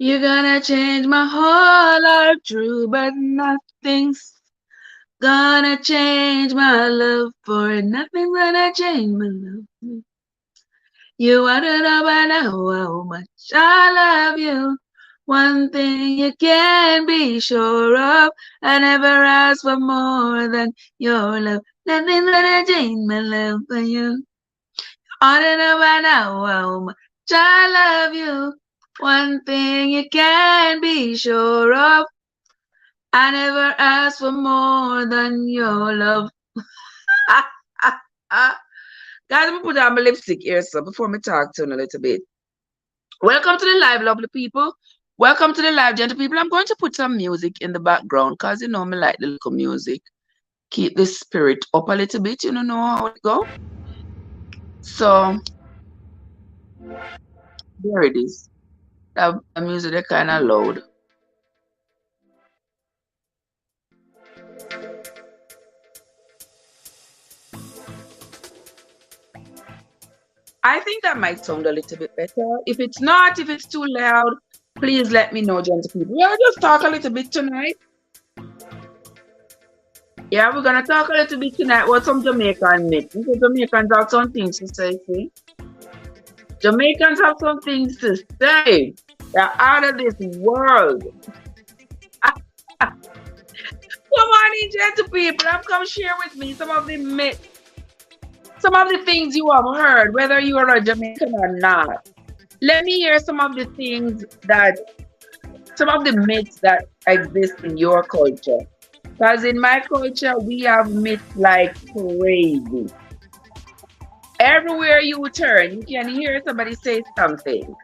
You're gonna change my whole life through, but nothing's gonna change my love for it. Nothing's gonna change my love. You wanna know by now how much I love you. One thing you can be sure of, I never ask for more than your love. Nothing's gonna change my love for you. I don't know by now how much I love you. One thing you can be sure of, I never ask for more than your love. Guys, I'm gonna put on my lipstick here so before me talk to you in a little bit. Welcome to the live, lovely people. Welcome to the live, gentle people. I'm going to put some music in the background because you know me like the little music. Keep the spirit up a little bit. You know how it go. So there it is. That music is kind of loud. I think that might sound a little bit better. If it's not, if it's too loud, please let me know, gentle people. We'll just talk a little bit tonight. Yeah, we're gonna talk a little bit tonight about some Jamaican myths. Because Jamaicans have some things to say, see? Jamaicans have some things to say. They're out of this world. Come on in, gentle people. Come share with me some of the myths. Some of the things you have heard, whether you are a Jamaican or not. Let me hear some of the things that, some of the myths that exist in your culture. Because in my culture, we have myths like crazy. Everywhere you turn, you can hear somebody say something.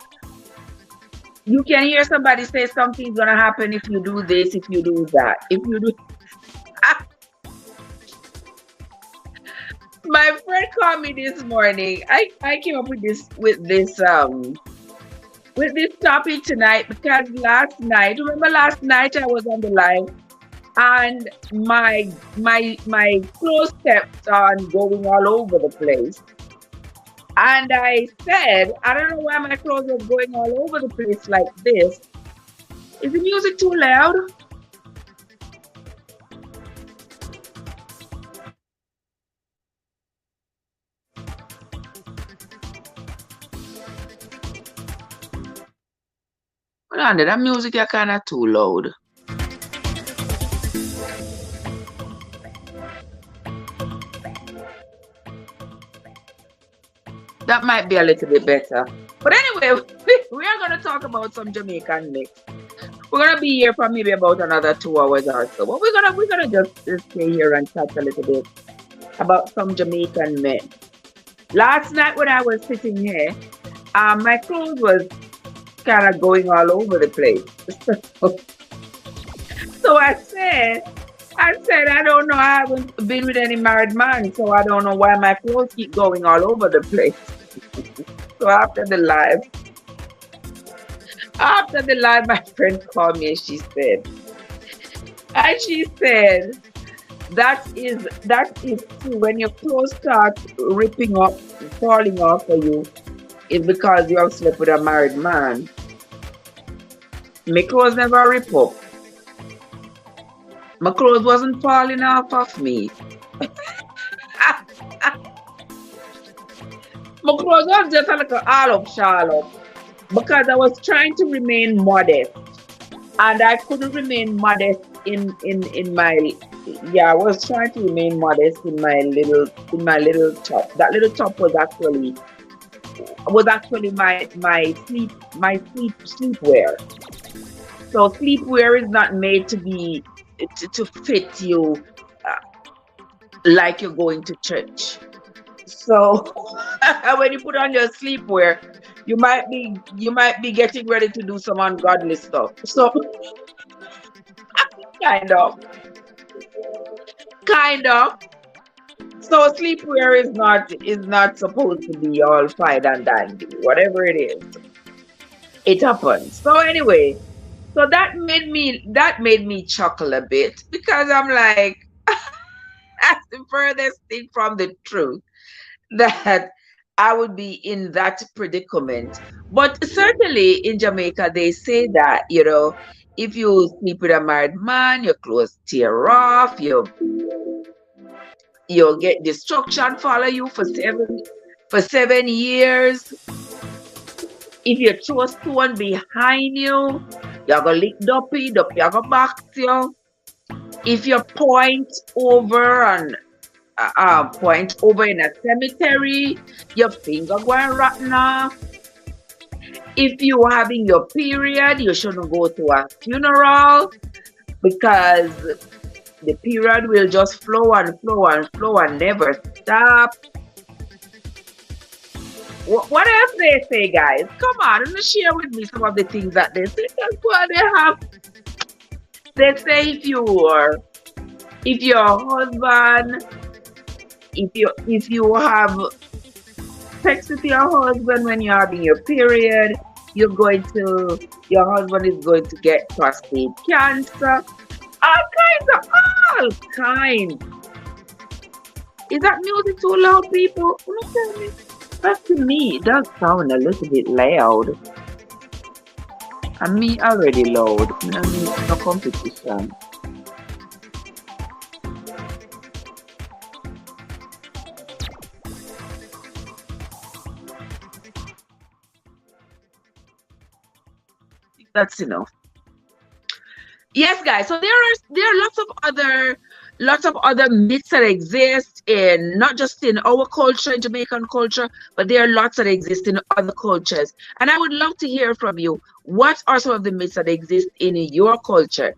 You can hear somebody say something's gonna happen if you do this, if you do that, if you do. My friend called me this morning. I came up with this topic tonight because last night, remember last night I was on the live and my clothes kept on going all over the place. And I said, I don't know why my clothes were going all over the place like this. Is the music too loud? Hold on, that music is kind of too loud. That might be a little bit better. But anyway, we are going to talk about some Jamaican myths. We're going to be here for maybe about another 2 hours or so. But we're gonna just stay here and chat a little bit about some Jamaican myths. Last night when I was sitting here, my clothes was kind of going all over the place. So I said, I don't know. I haven't been with any married man, so I don't know why my clothes keep going all over the place. So after the live, my friend called me and she said, that is true. When your clothes start ripping up, falling off for you, it's because you have slept with a married man. My clothes never rip up. My clothes wasn't falling off of me. My clothes was just a little all up, shall because I was trying to remain modest, and I couldn't remain modest in my. Yeah, I was trying to remain modest in my little top. That little top was actually my sleepwear. So sleepwear is not made to be to fit you like you're going to church. So when you put on your sleepwear, you might be getting ready to do some ungodly stuff. So kind of, kind of. So sleepwear is not supposed to be all fine and dandy. Whatever it is, it happens. So anyway, so that made me chuckle a bit because I'm like, that's the furthest thing from the truth that I would be in that predicament. But certainly in Jamaica, they say that, if you sleep with a married man, your clothes tear off, you'll get destruction follow you for 7 years. If you throw a stone behind you, you're gonna lick duppy, you're gonna box you. If you point over in a cemetery, your finger going rotten off. If you having your period, you shouldn't go to a funeral because the period will just flow and flow and flow and never stop. What else they say, guys? Come on, and share with me some of the things that they say. That's what they have. They say if your husband, if you have sex with your husband when you're having your period, your husband is going to get prostate cancer. All kinds. Is that music too loud, people? Don't tell me. But to me, it does sound a little bit loud. And me already loud. I mean, no competition. That's enough. Yes, guys. So there are lots of other myths that exist in not just in our culture, in Jamaican culture, but there are lots that exist in other cultures. And I would love to hear from you. What are some of the myths that exist in your culture?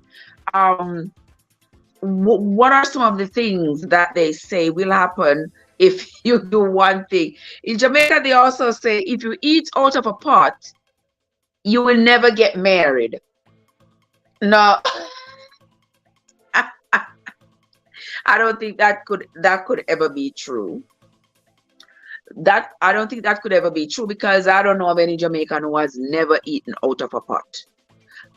What are some of the things that they say will happen if you do one thing? In Jamaica, they also say if you eat out of a pot, you will never get married. No, I don't think that could ever be true. I don't think that could ever be true because I don't know of any Jamaican who has never eaten out of a pot.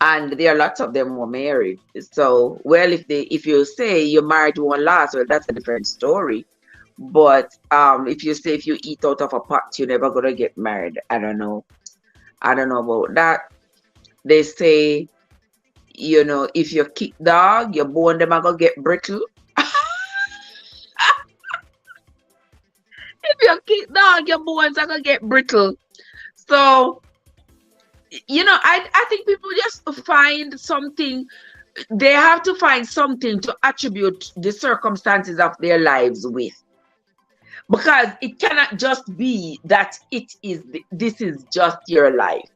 And there are lots of them who are married. So, well, if you say your marriage won't last, well, that's a different story. But if you say if you eat out of a pot, you're never gonna get married. I don't know. I don't know about that. They say, if you kick dog, your bone them are gonna get brittle. If you kick dog, your bones are gonna get brittle. So, I think people just find something. They have to find something to attribute the circumstances of their lives with, because it cannot just be that this is just your life.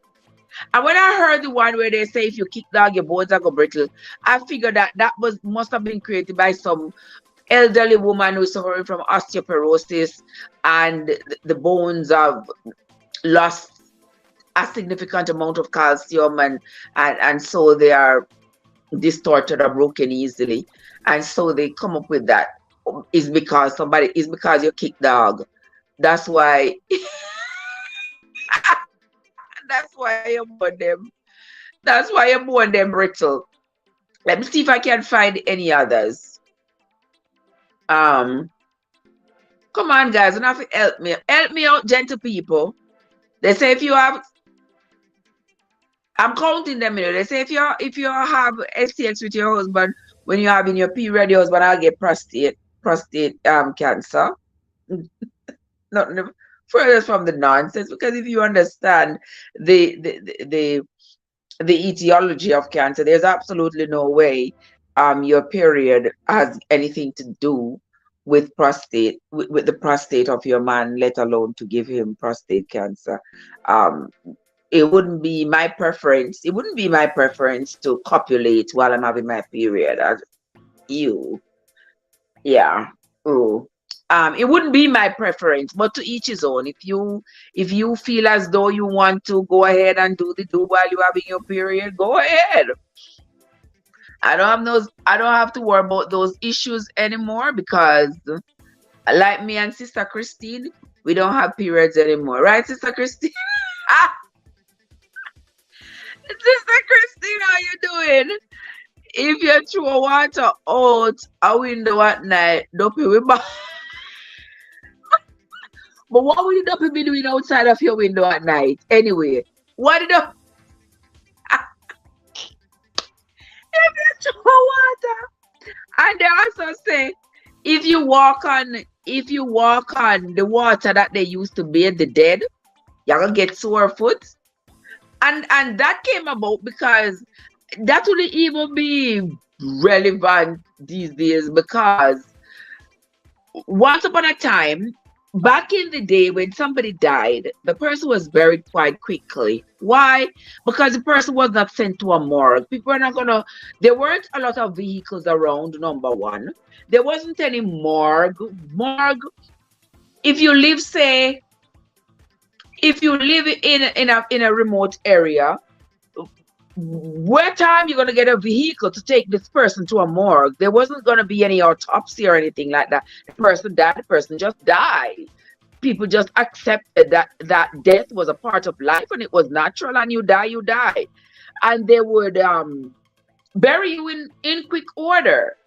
And when I heard the one where they say if you kick dog, your bones are gonna brittle, I figured that must have been created by some elderly woman who's suffering from osteoporosis, and the bones have lost a significant amount of calcium, and so they are distorted or broken easily, and so they come up with that is because you kick dog. That's why. That's why you born them. That's why you born them brittle. Let me see if I can find any others. Come on, guys, you have to help me. Help me out, gentle people. They say if you have, I'm counting them. They say if you have sex with your husband when you're having your period, your husband will get prostate cancer. Not further from the nonsense, because if you understand the etiology of cancer, there's absolutely no way your period has anything to do with prostate, with the prostate of your man, let alone to give him prostate cancer. It wouldn't be my preference. It wouldn't be my preference to copulate while I'm having my period. Ew. Yeah. Ooh. It wouldn't be my preference, but to each his own. If you feel as though you want to go ahead and do while you're having your period, go ahead. I don't have to worry about those issues anymore, because like me and Sister Christine, we don't have periods anymore. Right, Sister Christine? Sister Christine, how you doing? If you throw water out a window at night, don't pay we back. But what would the duppy be doing outside of your window at night? Anyway, what did the water? And they also say if you walk on the water that they used to bathe the dead, you're gonna get sore foot. And that came about because that wouldn't even be relevant these days because once upon a time, back in the day when somebody died, the person was buried quite quickly. Why? Because the person was not sent to a morgue. People are not gonna, there weren't a lot of vehicles around, number one. There wasn't any morgue. Morgue, if you live, say, if you live in a remote area, what time you're gonna get a vehicle to take this person to a morgue? There wasn't gonna be any autopsy or anything like that. The person died, the person just died. People just accepted that death was a part of life and it was natural, and you die, you die. And they would bury you in quick order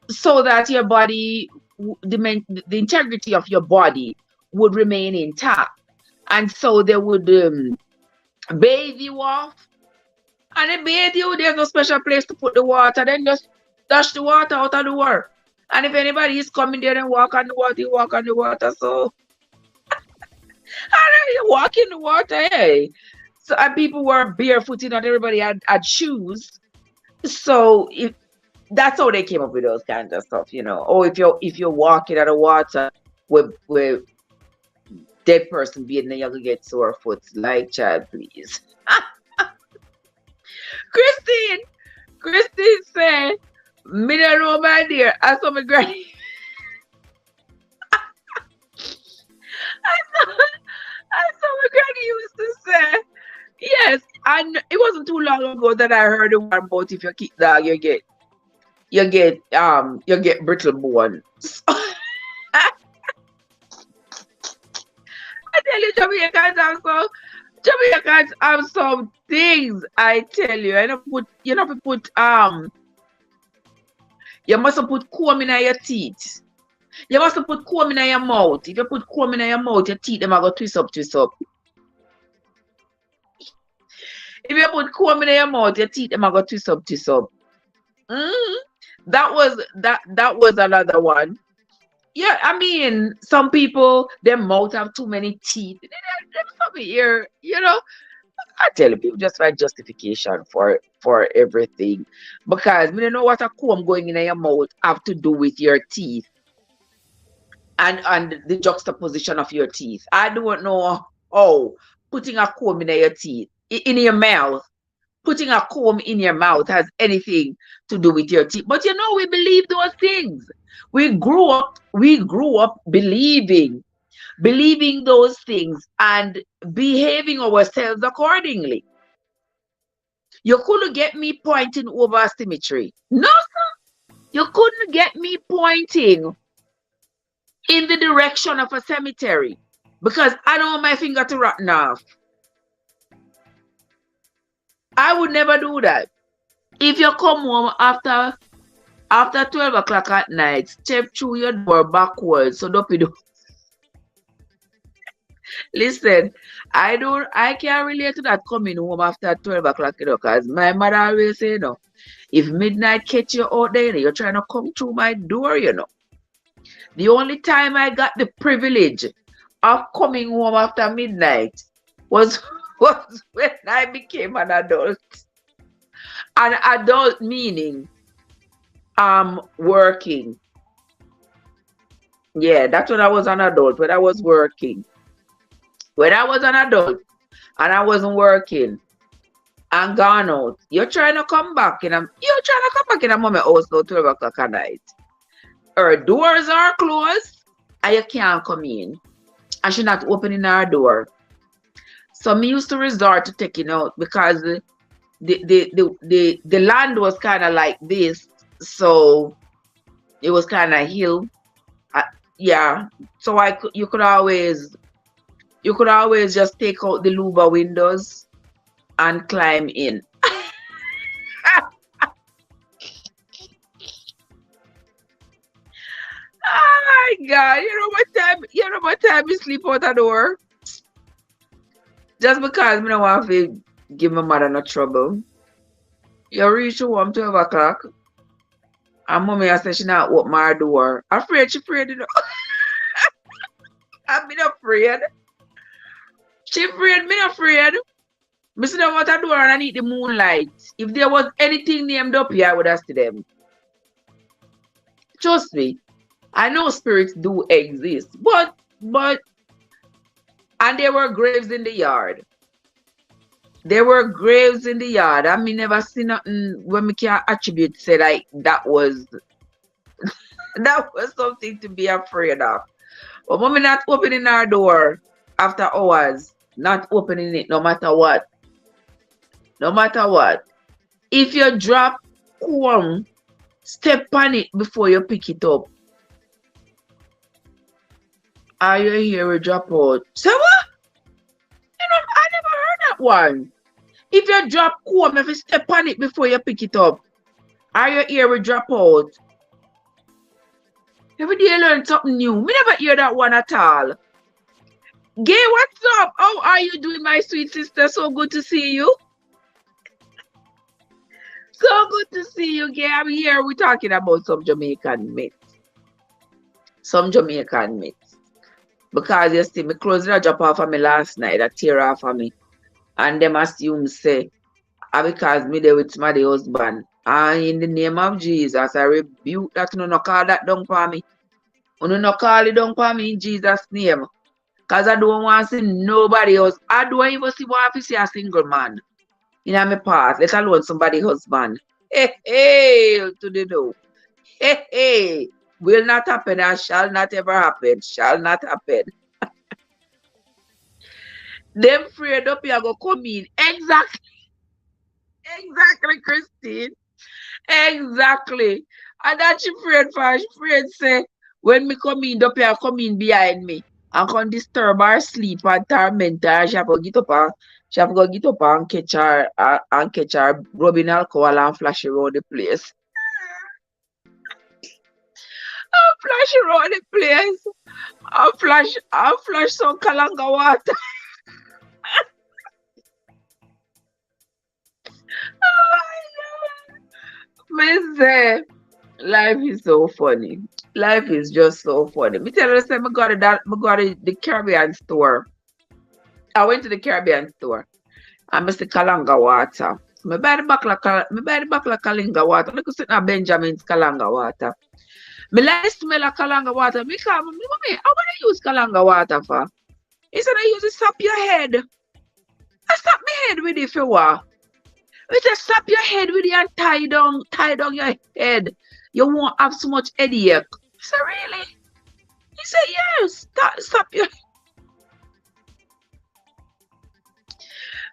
so that your body, the integrity of your body would remain intact. And so they would bathe you off. And they bathe you, there's no special place to put the water. Then just dash the water out of the water. And if anybody is coming there and walk on the water, you walk on the water. So, and you walk in the water, hey. So, and people were barefooted, not everybody had shoes. So, that's how they came up with those kinds of stuff, you know. Oh, if you're walking out of water with dead person being there, you're gonna get sore foot. Like, child, please. Christine said, me don't know, my dear. I saw my granny. I saw my granny used to say, yes, and it wasn't too long ago that I heard the one about if you kick dog, you get brittle bone. So, I tell you, Jamaicans have some things. I tell you, you must put comb in your teeth. You must put comb in your mouth. If you put comb in your mouth, your teeth them are gonna twist up. If you put comb in your mouth, your teeth them are gonna twist up. Mm-hmm. That was another one. Yeah, I mean, some people, their mouth have too many teeth. Them some here, you know. I tell you, people just find justification for everything. Because we don't know what a comb going in your mouth have to do with your teeth and the juxtaposition of your teeth. I don't know how putting a comb in your teeth, in your mouth, putting a comb in your mouth has anything to do with your teeth. But you know, we believe those things. We grew up believing those things and behaving ourselves accordingly. You couldn't get me pointing over a cemetery. No, sir. You couldn't get me pointing in the direction of a cemetery because I don't want my finger to rotten off. I would never do that. If you come home after 12 o'clock at night, step through your door backwards, so don't do. Listen, I can't relate to that coming home after 12 o'clock, you know, because my mother always say, you know, if midnight catch you out there, you know, you're trying to come through my door, you know. The only time I got the privilege of coming home after midnight was when I became an adult. An adult meaning working. Yeah, that's when I was an adult, when I was working. When I was an adult and I wasn't working and gone out, you're trying to come back in a moment also 12 o'clock at night. Her doors are closed and you can't come in. And she's not opening her door. So me used to resort to taking out because the land was kind of like this, so it was kind of hill. Yeah, so you could always just take out the louver windows and climb in. Oh my God, you know what? what time you sleep out the door? Just because me don't want to give my mother no trouble. You reach home 12 o'clock. And mommy I said she not open my door. Afraid she afraid you know. I'm not afraid. She afraid, me not afraid. Me see them what I do and I need the moonlight. If there was anything named up here, I would ask them. Trust me. I know spirits do exist. But and there were graves in the yard. There were graves in the yard. I mean never see nothing when me can attribute say like that was something to be afraid of. But mommy not opening our door after hours. Not opening it no matter what. No matter what. If you drop corn, step on it before you pick it up. Are you here with drop out? Say what? You know, I never heard that one. If you drop corn, if you step on it before you pick it up. Are you here with drop out? Every day you learn something new. Me never hear that one at all. Gay, what's up? How are you doing, my sweet sister? So good to see you. So good to see you, Gay. I'm here. We're talking about some Jamaican myths. Some Jamaican myths. Because you see, me clothes that drop off of me last night, that tear off of me. And them assume say, because me there with somebody husband. And in the name of Jesus, I rebuke that you no call that down for me. You no call it down for me in Jesus' name. Because I don't want to see nobody else. I don't even want to see a single man in my past, let alone somebody's husband. Hey, to the door. Hey, will not happen and shall not ever happen. Shall not happen. Them afraid up here go come in. Exactly. Exactly, Christine. Exactly. And that she afraid for. She afraid say, when me come in, up here come in behind me. And can disturb her sleep and torment her. She have to get up and catch her rubbing alcohol and flash around the place. And flash around the place. And flash some kalanga water. Oh my God. Me say, life is so funny. Life is just so funny. Me tell you, I got the Caribbean store. I went to the Caribbean store and I see Kalanga water. Me buy the bottle of Kalanga water. Look at Benjamin's Kalanga water. Me like the smell of Kalanga water. Me come, mommy, I want to use Kalanga water for. He said I use it to sap your head. I sap my head with it for what? We just sap your head with it and tie down your head. You won't have so much headache. I said, really? He said, yes, sap your head.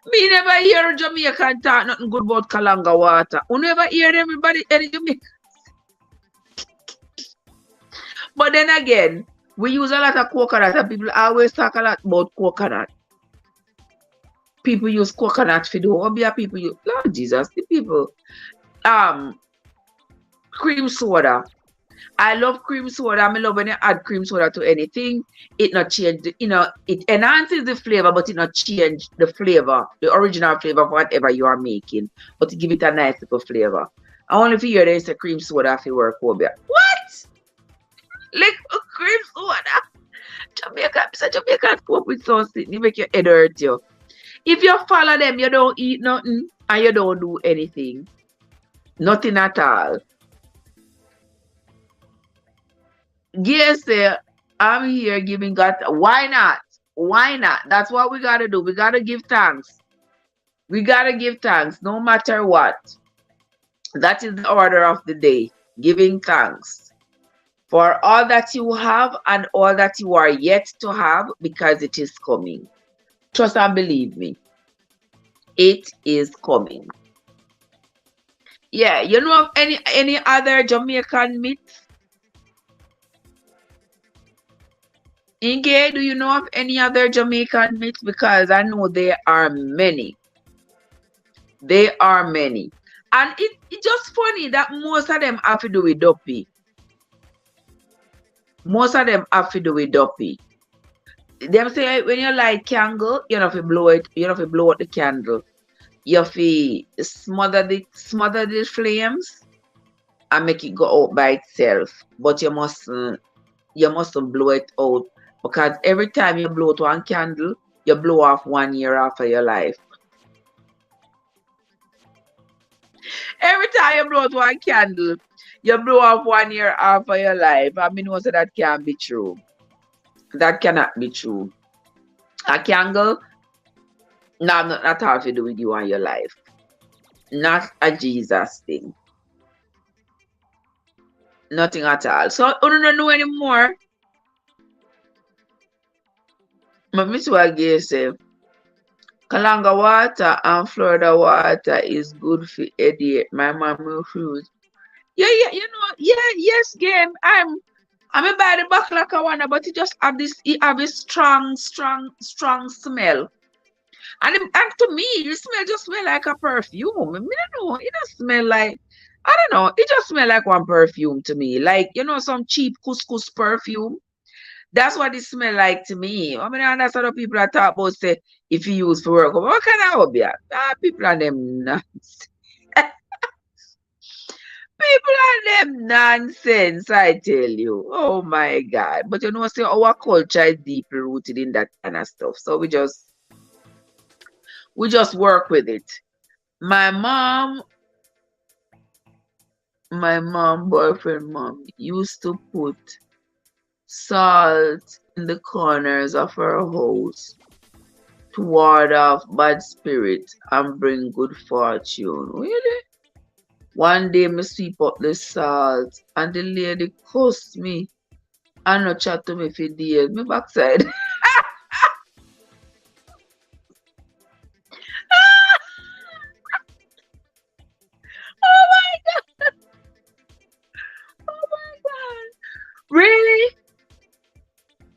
Me never hear Jamaican talk nothing good about Kalanga water. You never hear everybody any Jamaican. But then again, we use a lot of coconut and people always talk a lot about coconut. People use coconut for the Obia people use Lord Jesus, the people. Cream soda. I love cream soda. I love when you add cream soda to anything. It not change, it enhances the flavor, but it not change the flavor, the original flavor of whatever you are making. But to give it a nice little flavor. I only feel there is a cream soda if you work over. What? Like a cream soda? Jamaican come up with something, you make your head hurt you. If you follow them, you don't eat nothing and you don't do anything. Nothing at all. Yes, sir. I'm here giving God. Why not? Why not? That's what we got to do. We got to give thanks. We got to give thanks no matter what. That is the order of the day. Giving thanks for all that you have and all that you are yet to have because it is coming. Trust and believe me. It is coming. Yeah, you know of any other Jamaican myths? Inge, do you know of any other Jamaican myths? Because I know there are many. There are many. And it's just funny that most of them have to do with Duppy. Most of them have to do with dopey. Them say when you light candle, you have to blow it, you have to blow out the candle. You have to smother the flames and make it go out by itself. But you mustn't blow it out because every time you blow out one candle, you blow off 1 year off of your life. Every time you blow out one candle, you blow off 1 year off of your life. I mean, also that can't be true. That cannot be true. A candle, no, not at all to do with you and your life. Not a Jesus thing. Nothing at all. So I don't know anymore. But Miss Waggy say, Kalanga water and Florida water is good for headache. My mom refused. Yeah, yes, game. I'm a buy the baklaka one, but it have a strong smell. And to me, it smell just smell like a perfume. I mean, I don't know. It just smell like, I don't know. It just smell like one perfume to me. Like, some cheap couscous perfume. That's what it smell like to me. I mean, and that's what the people are talk about say if you use for work. What kind of hobby? People are them nonsense. People are them nonsense, I tell you. Oh my God. But say our culture is deeply rooted in that kind of stuff. So we just work with it. My mom, boyfriend mom, used to put salt in the corners of her house to ward off bad spirit and bring good fortune. Really? One day me sweep up the salt and the lady cussed me and no chat to me for days. Me backside. Oh my God. Oh my God. Really?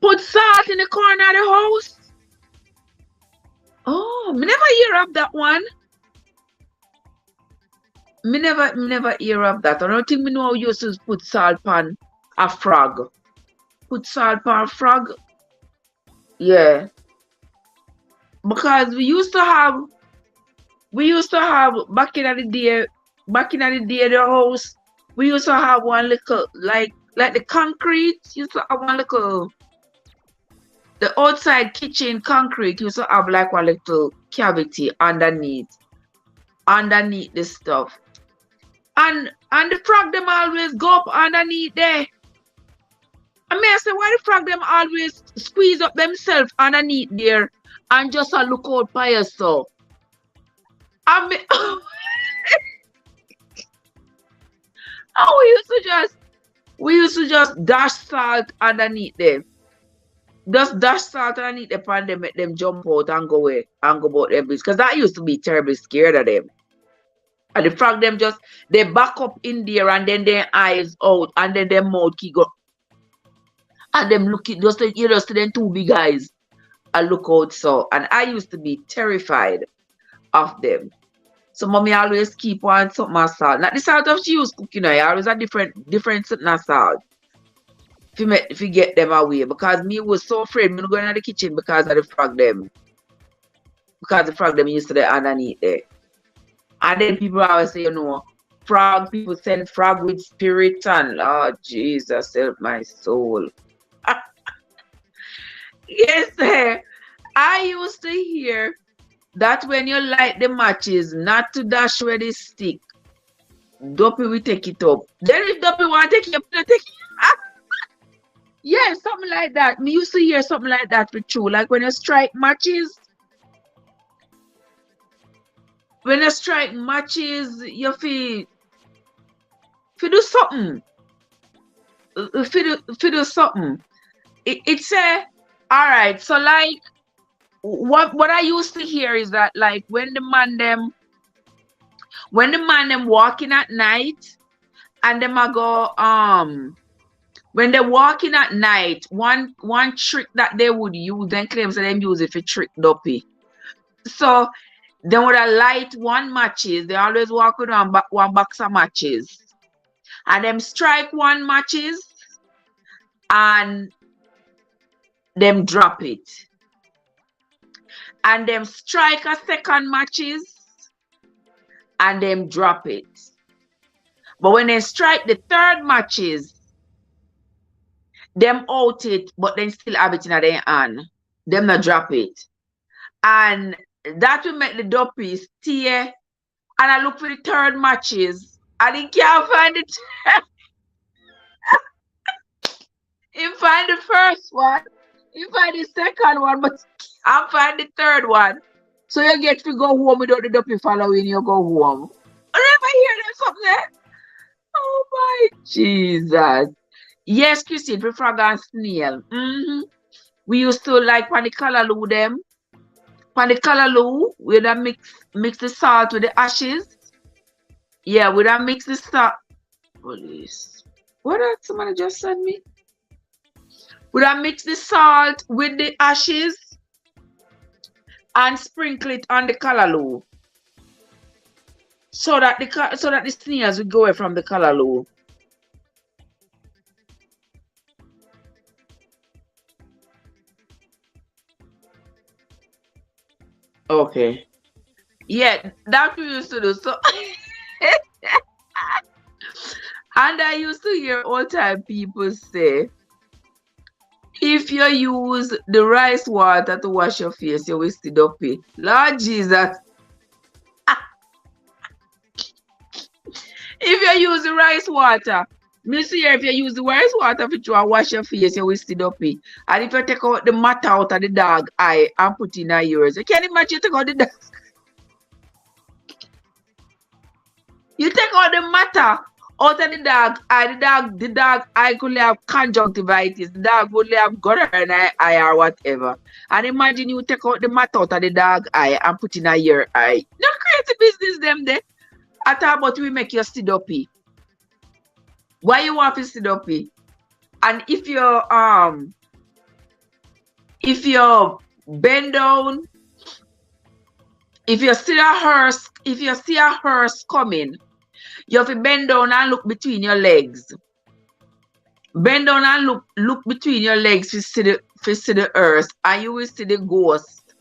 Put salt in the corner of the house? Oh, me never hear of that one. Me never hear of that. I don't think me know how you used to put salt on a frog. Put salt on a frog? Yeah. Because we used to have back in the day the house, we used to have one little like the concrete used to have one little the outside kitchen concrete used to have like one little cavity underneath the stuff. And the frog them always go up underneath there. I mean I say why the frog them always squeeze up themselves underneath there and just look out by yourself. I mean oh, we used to just dash salt underneath them. Just dash salt underneath the pan, them, make them jump out and go away and go about them. Because I used to be terribly scared of them. And the frog them they back up in there and then their eyes out and then their mouth keep go. And them looking, just them two big eyes and look out so. And I used to be terrified of them. So mommy always keep on something of salt. Not the salt of she used cooking, I always a different something of salt. If you get them away. Because me was so afraid me going to the kitchen because of the frog them. Because the frog them used to the underneath there. And then people always say, frog, people send frog with spirit and oh Jesus help my soul. Yes, sir. I used to hear that when you light the matches, not to dash where they stick. Dopey will take it up. Then if Dopey want to take it up, take it up. Yeah, something like that. Me used to hear something like that for true. Like when you strike matches. When you strike matches, you feel do something. Do something. It's all right. So like what I used to hear is that like when the man them walking at night and them a go when they're walking at night, one trick that they would use, then claims that them use it for trick Dopey. So they would light one matches, they always walk with one box of matches. And them strike one matches and them drop it. And them strike a second matches and them drop it. But when they strike the third matches, them out it, but then still have it in their hand. Them not drop it. And that will make the duppy stay. And I look for the third matches. And he can't find it. He find the first one. He find the second one, but I find the third one. So you get to go home without the duppy following you go home. I never hear them something. Oh my Jesus. Yes, Christine, for frog and snail. We used to like pan the callaloo them. Pan the callaloo, we would mix the salt with the ashes. Yeah, we would mix the salt. Police. What did somebody just send me? We would mix the salt with the ashes and sprinkle it on the callaloo. So that the snails will go away from the callaloo. Okay. Yeah, that we used to do. So and I used to hear all time people say, if you use the rice water to wash your face, you will still duppy. Lord Jesus. If you use the rice water, Miss here, if you use the rice water to wash your face, you will still duppy. And if you take out the matter out of the dog eye and put in yours, you can't imagine you take out the dog. You take out the matter out of the dog eye, the dog eye could have conjunctivitis, the dog would have gonorrhea in the eye or whatever. And imagine you take out the matter out of the dog eye and put in your eye. No crazy business them there. I thought about we make you sit uppy. Why you want to sit uppy? And if you bend down, if you see a hearse coming, you have to bend down and look between your legs. Bend down and look between your legs to see the hearse, and you will see the ghost.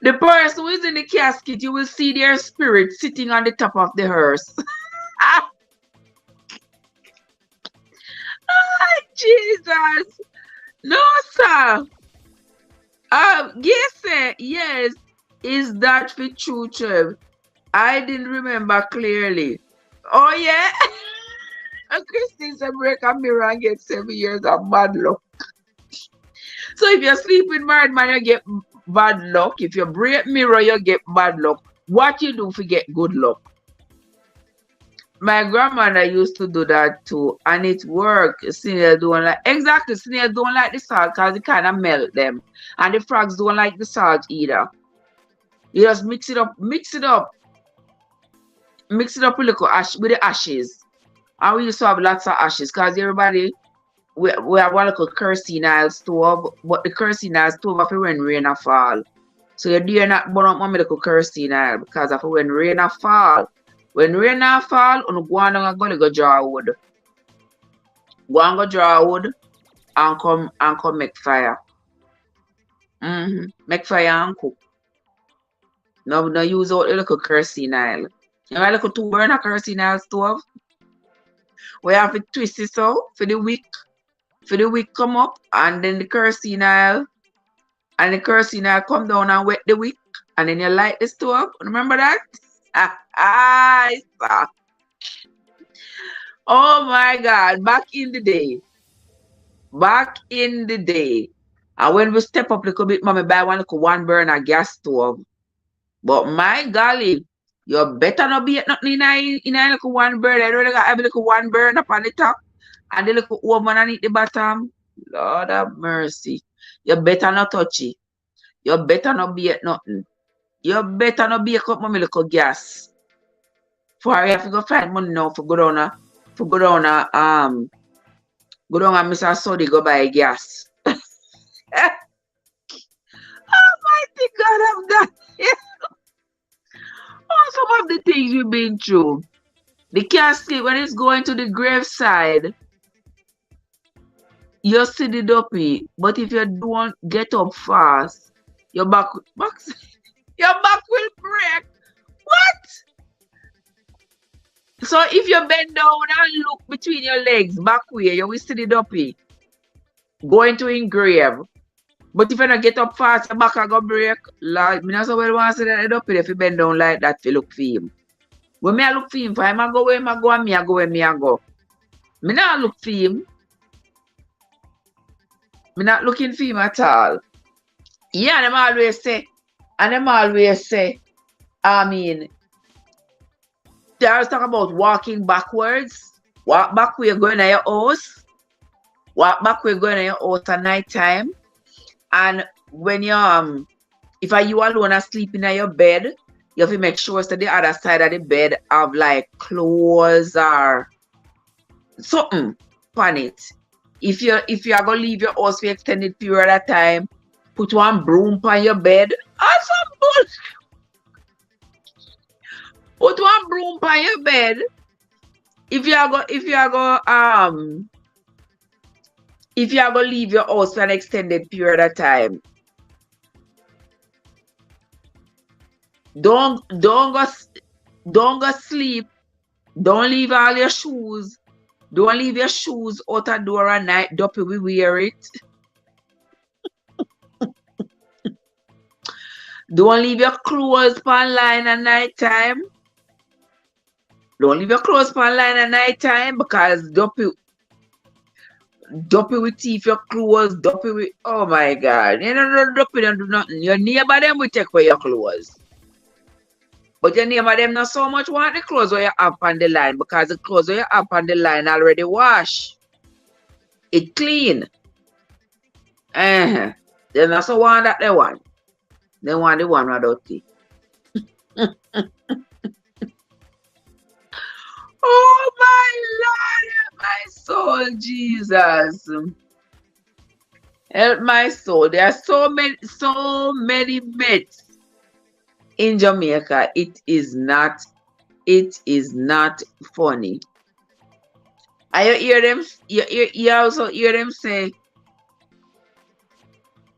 The person who is in the casket, you will see their spirit sitting on the top of the hearse. Oh, Jesus. No, sir. Yes, sir. Yes. Is that for true, Trev? I didn't remember clearly. Oh, yeah? Christine said break a mirror and get 7 years of bad luck. So if you sleep with married man, you get bad luck. If you break mirror, you get bad luck. What you do to get good luck? My grandmother used to do that too, and it worked. Snails don't like snails don't like the salt because it kind of melt them, and the frogs don't like the salt either. You just mix it up with little ash with the ashes. And we used to have lots of ashes because everybody we have one little kerosene stove, but the kerosene stove after when rain a fall. So you do not burn up my little kerosene because after when rain a fall. When rain a fall, you go on and go draw wood. Go and go draw wood and come make fire. Make fire and cook. No use out the little kerosene oil. You know, like a 2-burner kerosene stove. We have to twist it so for the wick come up, and then the kerosene oil come down and wet the wick, and then you light the stove. Remember that? Oh my God! Back in the day, and when we step up a little bit, mommy buy one little 1-burner gas stove. But my golly, you better not be nothing in a little 1-burner. You don't have a little 1-burner up on the top and the little oven underneath the bottom. Lord have mercy. You better not touch it. You better not be at nothing. You better not be a cup of little gas. For I have to go find money now for go down and Mr. Saudi go buy gas. Almighty God of that. Oh, some of the things we've been through. The casket when it's going to the graveside. you see the dopey, but if you don't get up fast, your back your back will break. What? So if you bend down and look between your legs, back way, you will see the dopey going to engrave. But if you not get up fast, your back will go break. Like, me not so well want to see the dopey if you bend down like that to look for him. When me I look for him, for him I go where him I go and me I go where me I go. Me not look for him. Me not looking for him at all. Yeah, them always say, I mean, they always talk about walking backwards. Walk back where you're going to your house. Walk back where you're going to your house at night time. And when you if you alone are sleeping in your bed, you have to make sure that the other side of the bed have like clothes or something on it. If you are gonna leave your house for extended period of time, put one broom on your bed. Some bullshit. Put one broom on your bed. If you are gonna leave your house for an extended period of time, don't go sleep. Don't leave all your shoes. Don't leave your shoes out the door at night. Dopey we wear it. Don't leave your clothes on line at night time. Don't leave your clothes on line at night time because dopey will thief your clothes. Dopey will, oh my God. You know, dopey don't do nothing. Your neighbor them will take away your clothes. But your neighbor them not so much want the clothes where you have on the line because the clothes where you have on the line already wash. It clean. They not so want that they want. They want the one without it. Oh my Lord, my soul, Jesus. Help my soul. There are so many myths in Jamaica. It is not funny. And you also hear them say,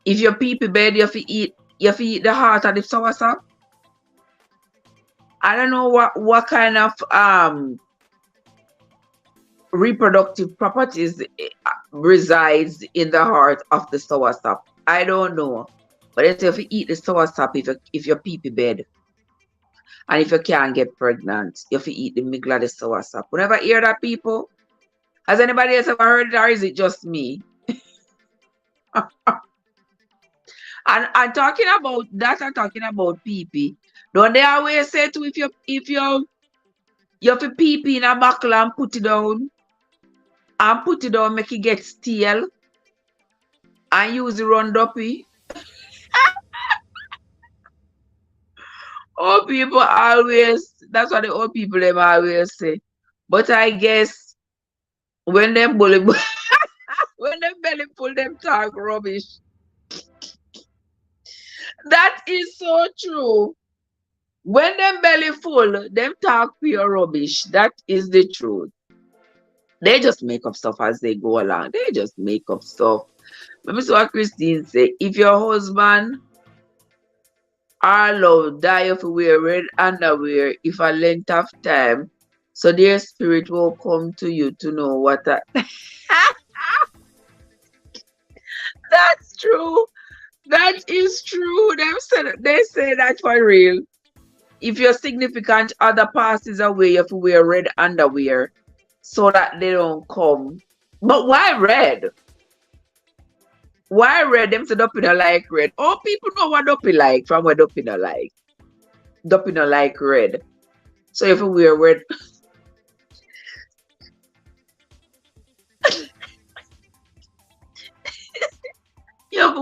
if your pee-pee bed, you have to eat the heart of the soursop. I don't know what kind of reproductive properties resides in the heart of the soursop. I don't know. But they say if you eat the soursop, if your pee-pee bed, and if you can't get pregnant, you have to eat the middle of the soursop. You never hear that, people? Has anybody else ever heard it, or is it just me? And talking about that, I'm talking about pee-pee. Don't they always say to if you have to pee-pee in a buckle and put it down, make it get stale, and use the run dopey? Old people always, that's what the old people them always say. But I guess when them bully when them belly full, them talk rubbish. That is so true. When them belly full, them talk pure rubbish. That is the truth. They just make up stuff as they go along. They just make up stuff. Let me see what Christine say. If your husband are allowed die of wear red underwear if a length of time, so their spirit will come to you to know what that. That's true. That is true. They say that for real. If your significant other passes away, you have to wear red underwear so that they don't come. But why red? Why red? Them say Duppy not like red. Oh, people know what Duppy like from what Duppy not like. Duppy not like red. So if you wear red. you have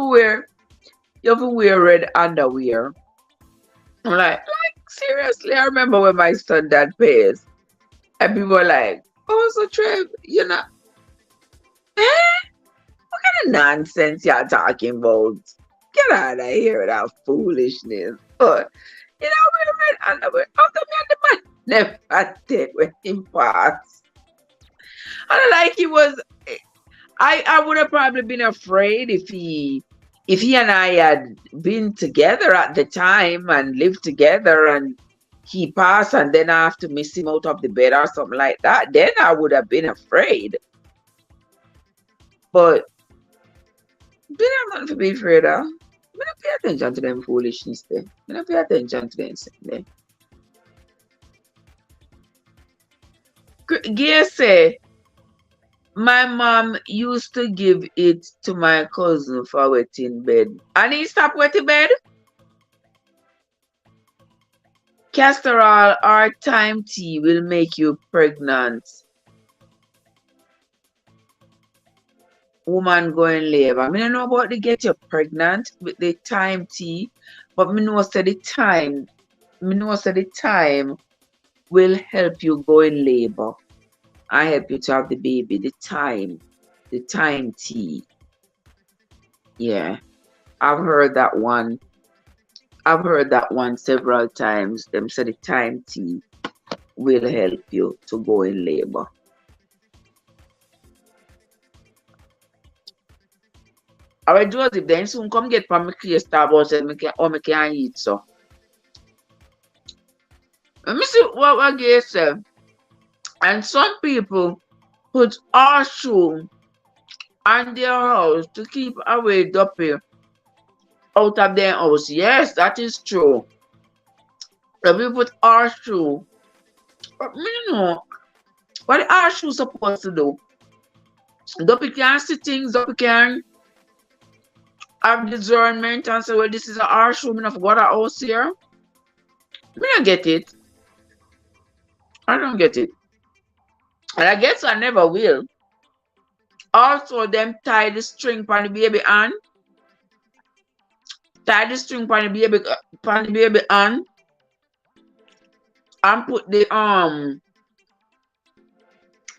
to wear red underwear. I'm like seriously, I remember when my son dad pays. And people were like, oh, so Trev, you know, what kind of nonsense y'all talking about? Get out of here with that foolishness. But, you know, we're red underwear. How come the man never take when him pass? And like he was, I would have probably been afraid if he and I had been together at the time and lived together and he passed and then I have to miss him out of the bed or something like that, then I would have been afraid. But then I'm not to be afraid of. I don't pay attention to them foolishness there. I don't pay attention to them there. Gay say, my mom used to give it to my cousin for wetting bed. And he stopped wetting bed? Castor oil or thyme tea will make you pregnant. Woman going labor. I don't know about to get you pregnant with the thyme tea, but me know say the thyme will help you go in labor. I help you to have the baby. The thyme tea. Yeah, I've heard that one. I've heard that one several times. Them say the thyme tea will help you to go in labor. Alright, Joseph, then soon come get from me clear Starbucks and me can eat so. Let me see what Gay said. And some people put horseshoe on their house to keep away duppy out of their house. Yes, that is true. If you put horseshoe, you know what the horseshoe supposed to do. Duppy can see things, duppy can have discernment and say, well, this is a horseshoe, I forgot a house here. I don't get it. I don't get it. And I guess I never will. Also, them tie the string on the baby on. Tie the string on the baby on. And put the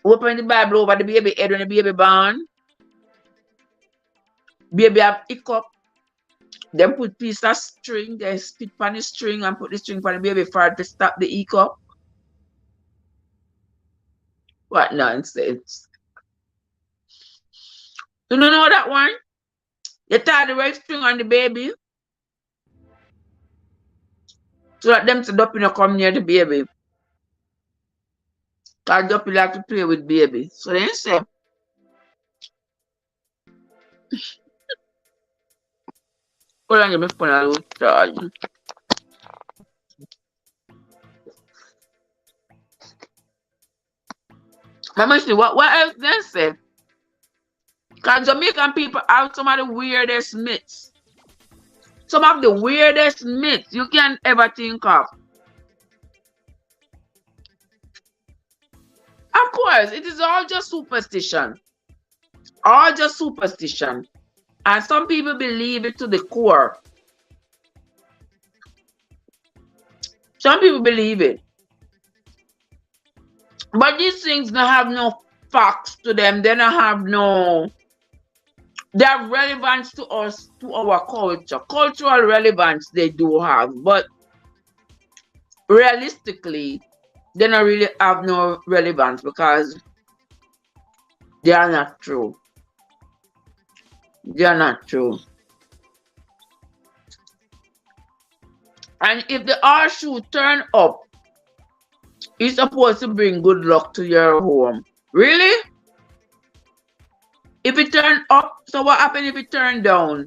open the Bible over the baby head when the baby born. Baby have hiccup. Then put piece of string, then spit on the string and put the string on the baby for it to stop the hiccup. What nonsense. You don't know that one? You tie the right string on the baby so that them to duppy not come near the baby. Because duppy like to play with baby. So then say, hold on, give me phone a little charge. Mama see what else they say? Because Jamaican people have some of the weirdest myths. Some of the weirdest myths you can ever think of. Of course, it is all just superstition. All just superstition. And some people believe it to the core. Some people believe it. But these things don't have no facts to them. They don't have no... They have relevance to us, to our culture. Cultural relevance they do have. But realistically, they don't really have no relevance because they are not true. They are not true. And if the horseshoe turn up, it's supposed to bring good luck to your home. Really? If it turn up, so what happens if it turn down?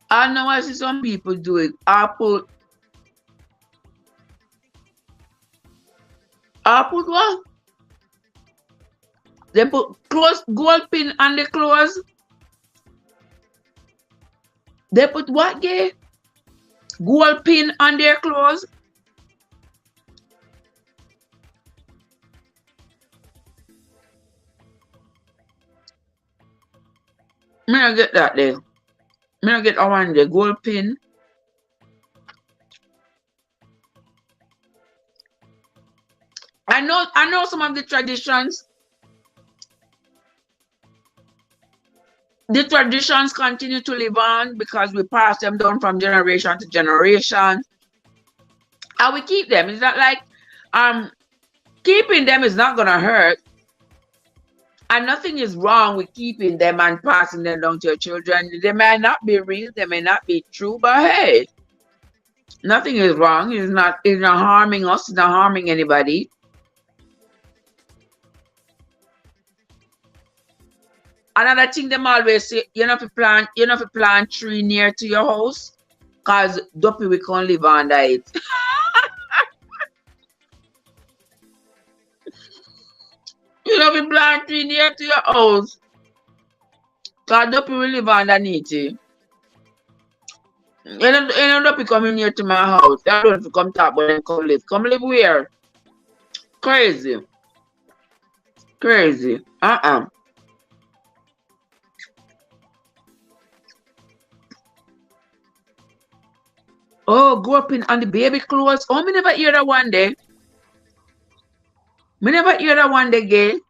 I know I see some people do it. I put what? They put gold pin on the clothes. They put what, Gay? Gold pin on their clothes. Me not get that there. Me not get that one there. Gold pin. I know some of the traditions. The traditions continue to live on because we pass them down from generation to generation. And we keep them. It's not like Keeping them is not gonna hurt. And nothing is wrong with keeping them and passing them down to your children. They may not be real, they may not be true, but hey, nothing is wrong. It's not harming us, it's not harming anybody. Another thing them always say, you know if you plant tree near to your house, cause duppy we can't live under it. You know if you plant tree near to your house, cause duppy will live underneath it. You know duppy coming near to my house. I don't have to come talk but then come live. Come live where? Crazy. Crazy. Oh, go up in on the baby clothes. Oh, me never hear that one day. Me never hear that one day, gay.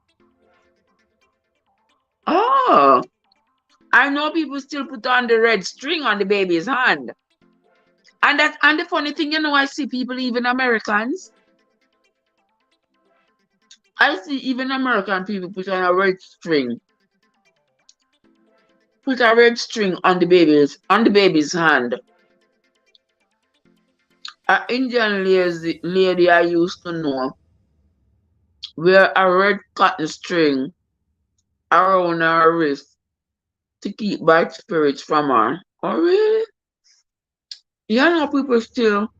Oh, I know people still put on the red string on the baby's hand. And the funny thing, you know, I see people, even Americans. I see even American people put on a red string. Put a red string on the baby's hand. An Indian lady I used to know wear a red cotton string around her wrist to keep bad spirits from her. Oh really? You know people still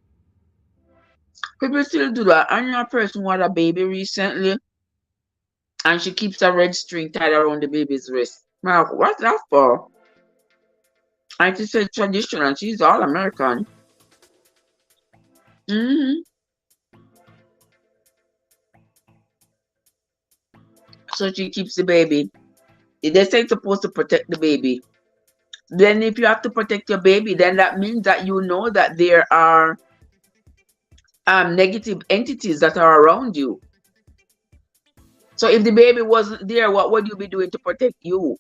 do that. I know a person who had a baby recently and she keeps a red string tied around the baby's wrist. I'm like, what's that for? And she said tradition and she's all American. So she keeps the baby. They say it's supposed to protect the baby. Then if you have to protect your baby, then that means that you know that there are negative entities that are around you. So if the baby wasn't there, what would you be doing to protect you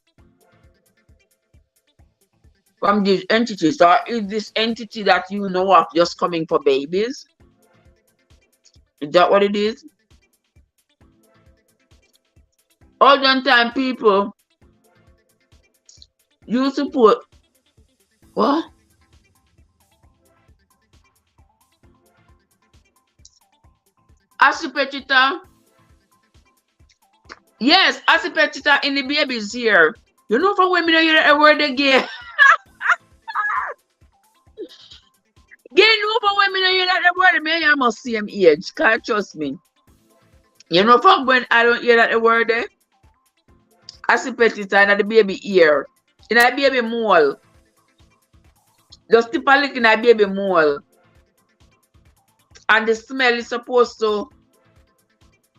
from these entities? Or is this entity that you know of just coming for babies? Is that what it is? Olden time people used to put what? Asipetita. Yes, asipetita in the baby's ear. You know for women you hear a word again. Again, no for women you hear that word, man, you must see him age. Can't trust me. You know from when I don't hear that word there? Asipetita in the baby ear. In a baby mole. Just tip a lick in a baby mole. And the smell is supposed to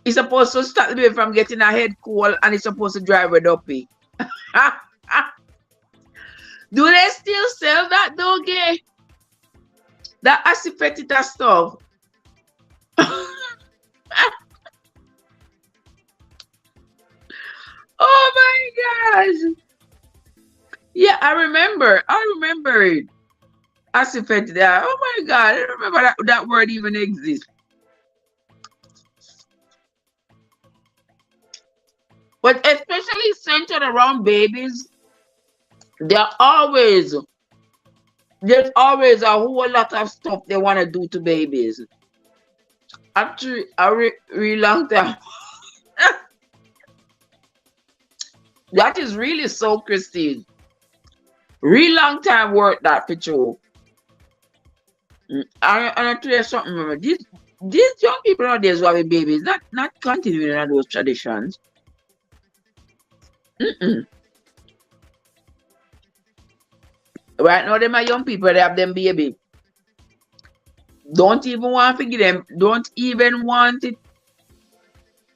stop the baby from getting a head cold and it's supposed to drive with uppy. Do they still sell that though, gay? That asipetita stuff. Oh my gosh. Yeah, I remember it. Asipetita. Oh my god, I remember that word even exists. But especially centered around babies, there's always a whole lot of stuff they want to do to babies. Actually, a really long time. That is really so, Christine. Real long time work that for you. I tell you something, remember, these young people nowadays who have babies, not continuing in those traditions. Right now, them are young people, they have them baby. Don't even want to give them, don't even want it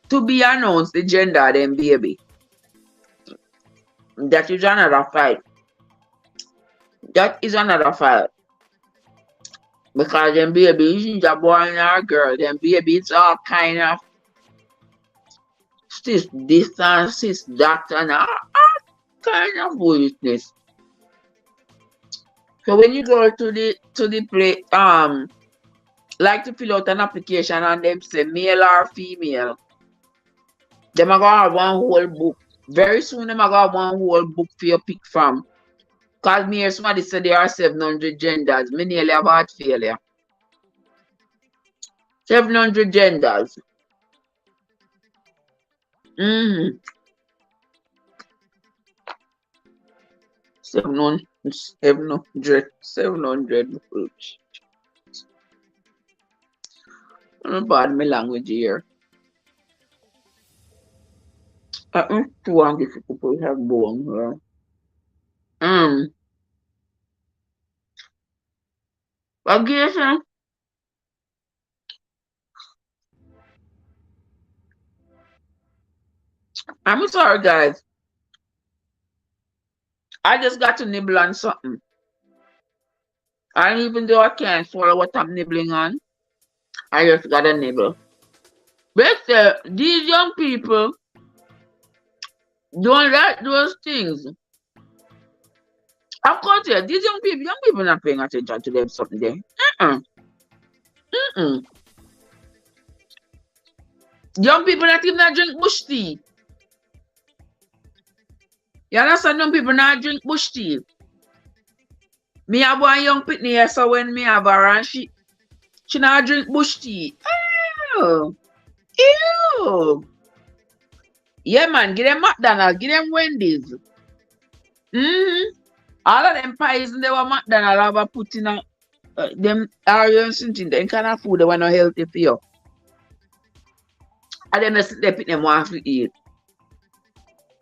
to be announced the gender of them baby. That is another fight. That is another fight. Because them baby isn't a boy and a girl. Them baby it's all kind of this and sis that and all kind of foolishness. So when you go to the play like to fill out an application and them say male or female. Them are gonna have one whole book. Very soon them are gonna have one whole book for you pick from. Cause me hear somebody say there are 700 genders. Me nearly have heart failure. 700 genders. 700. 700. I'm bad my language here. I think 200 people have born here. I guess I'm sorry guys. I just got to nibble on something. And even though I can't swallow what I'm nibbling on, I just gotta nibble. But these young people don't like those things. Of course, yeah, these young people not paying attention to them something there. Young people not even not drink bush tea. You understand? Young people not drink bush tea. Me have one young pitney here, so when me have her and she not drink bush tea. Ew. Ew. Yeah, man, give them McDonald's, give them Wendy's. All of them pies they were McDonald's have put in them Arian something, them kind of food they were not healthy for you. And then they pick them want to eat.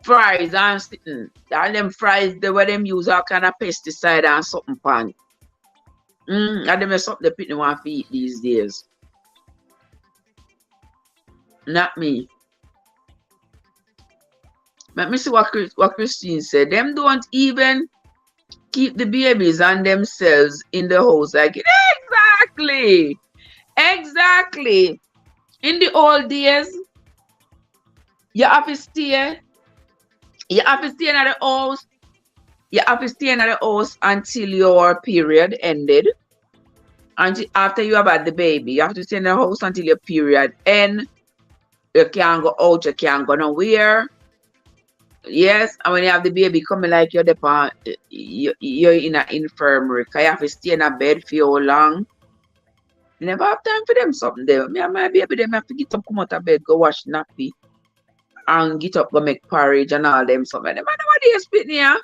Fries and sitting. All them fries they were them use all kind of pesticide and something pan. And them is something they pick them want to eat these days. Not me. Let me see what Christine said. Them don't even keep the babies and themselves in the house like it. Exactly. Exactly. In the old days, you have to stay. You have to stay in the house. You have to stay in the house until your period ended. And after you have had the baby, you have to stay in the house until your period ends. You can't go out, you can't go nowhere. Yes, and when you have the baby coming like you're you're in an infirmary, because you have to stay in a bed for how long. You never have time for them something there. Me and my baby, them have to get up, come out of bed, go wash nappy, and get up, go make porridge and all them something. The man what they spit here.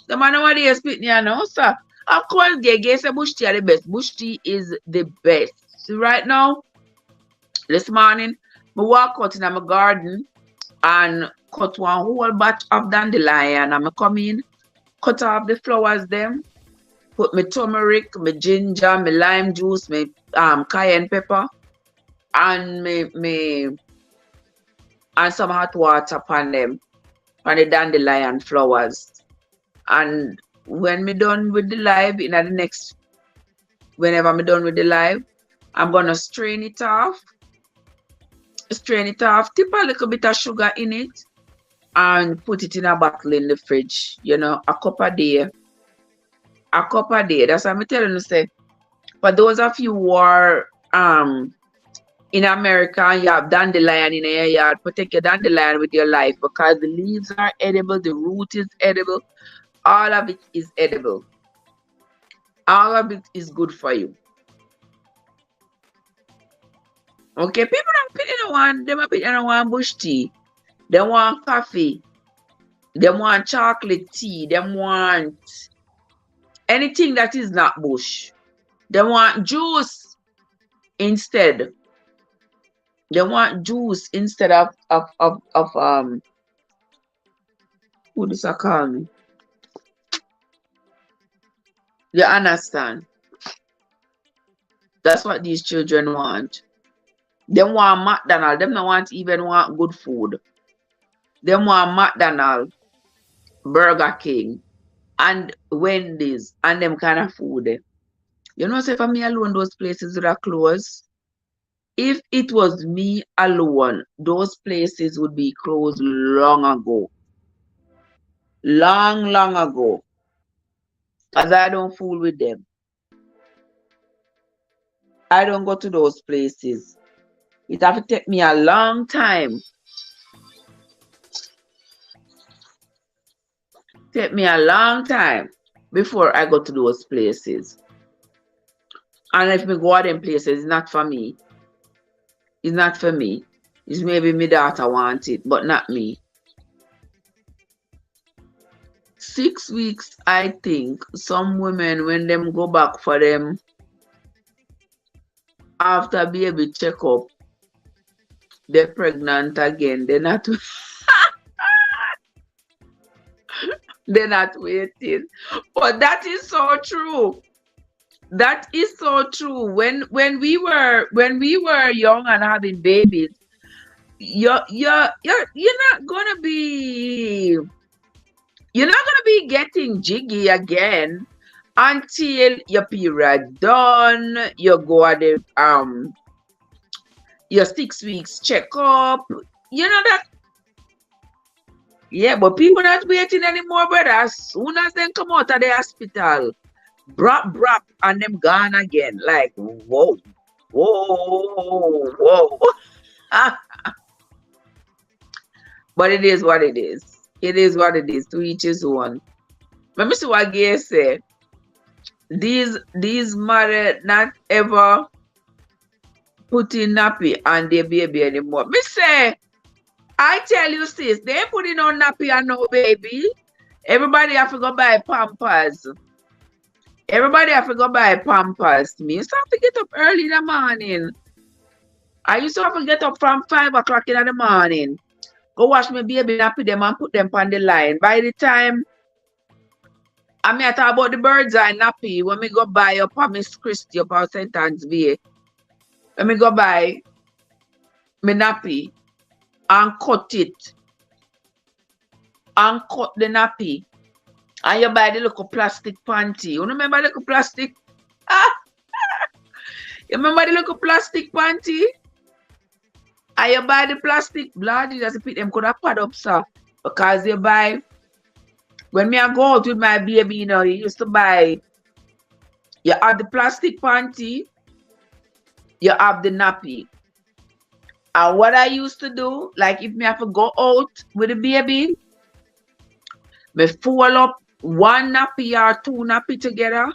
The man what they spit here now, sir. Of course, they say bush tea are the best. Bush tea is the best. So right now, this morning, I walk out in my garden and cut one whole batch of dandelion and I come in, cut off the flowers them, put my turmeric, my ginger, my lime juice, my cayenne pepper, and and some hot water upon them, on the dandelion flowers. And when me done with the live, whenever me done with the live, I'm gonna strain it off, tip a little bit of sugar in it, and put it in a bottle in the fridge. You know, a cup a day. A cup a day. That's what I'm telling you. Say, for those of you who are in America and you have dandelion in your yard, protect your dandelion with your life because the leaves are edible, the root is edible, all of it is edible. All of it is good for you. Okay, people don't pick anyone, they might pick anyone bush tea. They want coffee. They want chocolate tea. They want anything that is not bush. They want juice instead. They want juice instead of who this I call me? You understand? That's what these children want. They want McDonald's. Them don't want even want good food. They want McDonald's, Burger King, and Wendy's, and them kind of food. You know, say for me alone, those places would have closed. If it was me alone, those places would be closed long ago. Long, long ago. Because I don't fool with them. I don't go to those places. It have to take me a long time. Take me a long time before I go to those places. And if me go to them places, it's not for me. It's not for me. It's maybe my daughter want it, but not me. 6 weeks, I think some women when them go back for them after baby checkup, they're pregnant again. They're not waiting. But that is so true. That is so true. When we were young and having babies, you're not gonna be getting jiggy again until your period done. You go at the your 6 weeks checkup. You know that. Yeah, but people not waiting anymore, brother. As soon as they come out of the hospital, brap brap, and them gone again. Like whoa, whoa, whoa. But it is what it is. It is what it is. To each his own. Let me see what Gay say. These mother not ever putting nappy on their baby anymore. Me say, I tell you, sis, they ain't putting on nappy on no baby. Everybody have to go buy Pampers. Everybody have to go buy Pampers. Me used to have to get up early in the morning. I used to have to get up from 5 o'clock in the morning. Go wash my baby, nappy them and put them on the line. By the time I mean, I talk about the bird's eye nappy when we go buy up on Miss Christie up on St. Anne's Bay. When we go buy my nappy and cut it and cut the nappy. And you buy the little plastic panty. You remember the little plastic? You remember the little plastic panty? And you buy the plastic blood, you just put them could have pad up, sir. Because you buy, when me I go out with my baby, you know, you used to buy, you have the plastic panty, you have the nappy. And what I used to do, like if me have to go out with the baby, me fold up one nappy or two nappy together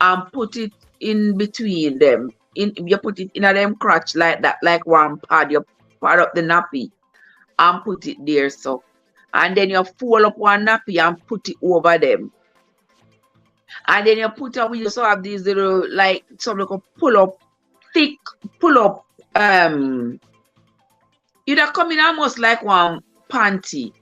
and put it in between them. You put it in a them crotch like that, like one pad. You pad up the nappy and put it there, so. And then you fold up one nappy and put it over them. And then you put up, we also have these little, like, some little thick pull up, it'll come in almost like one panty,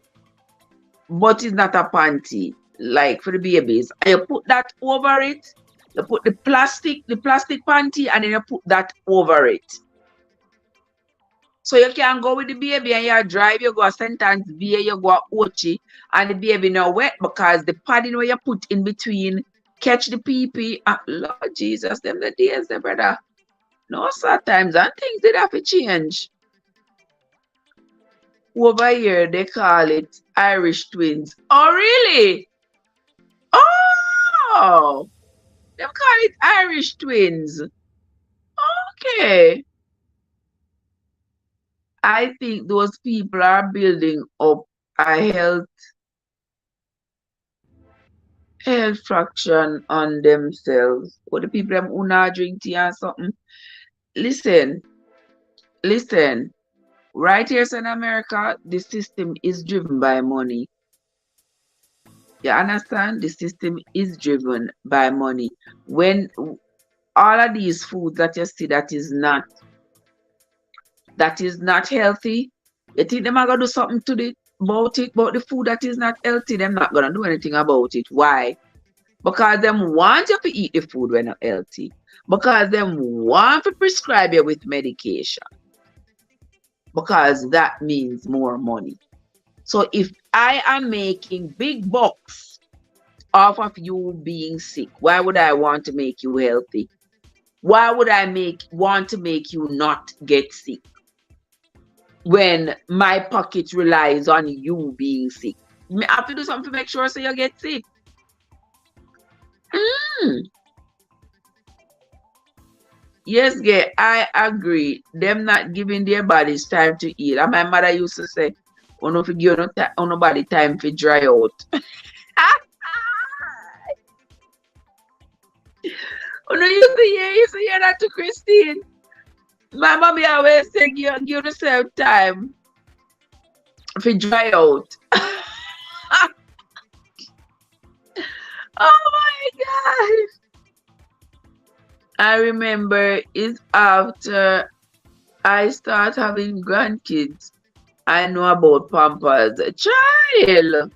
but it's not a panty, like for the babies. And you put that over it. You put the plastic panty, and then you put that over it. So you can go with the baby and you drive, you go a St. Anne's Bay, you go a Ochi, and the baby not wet because the padding where you put in between catch the pee-pee. Lord Jesus, them the days, the brother. No, sometimes and things did have to change. Over here, they call it Irish twins. Oh, really? Oh! They call it Irish twins. Okay. I think those people are building up a health fraction on themselves. Or the people who not drink tea or something. Listen. Right here in America, the system is driven by money. You understand? The system is driven by money. When all of these foods that you see that is not healthy, you think them are gonna do something to about the food that is not healthy? Them not gonna do anything about it. Why? Because them want you to eat the food when not healthy. Because them want to prescribe you with medication. Because that means more money. So if I am making big bucks off of you being sick, why would I want to make you healthy? Why would I want to make you not get sick when my pocket relies on you being sick? I have to do something to make sure so you get sick. Yes, gay, I agree. Them not giving their bodies time to heal. And my mother used to say, "Oh no, for give nobody time to dry out." Oh no, you see that to Christine. My mommy always say, give yourself time to dry out." Oh my God. I remember it's after I start having grandkids. I know about Pampers. Child,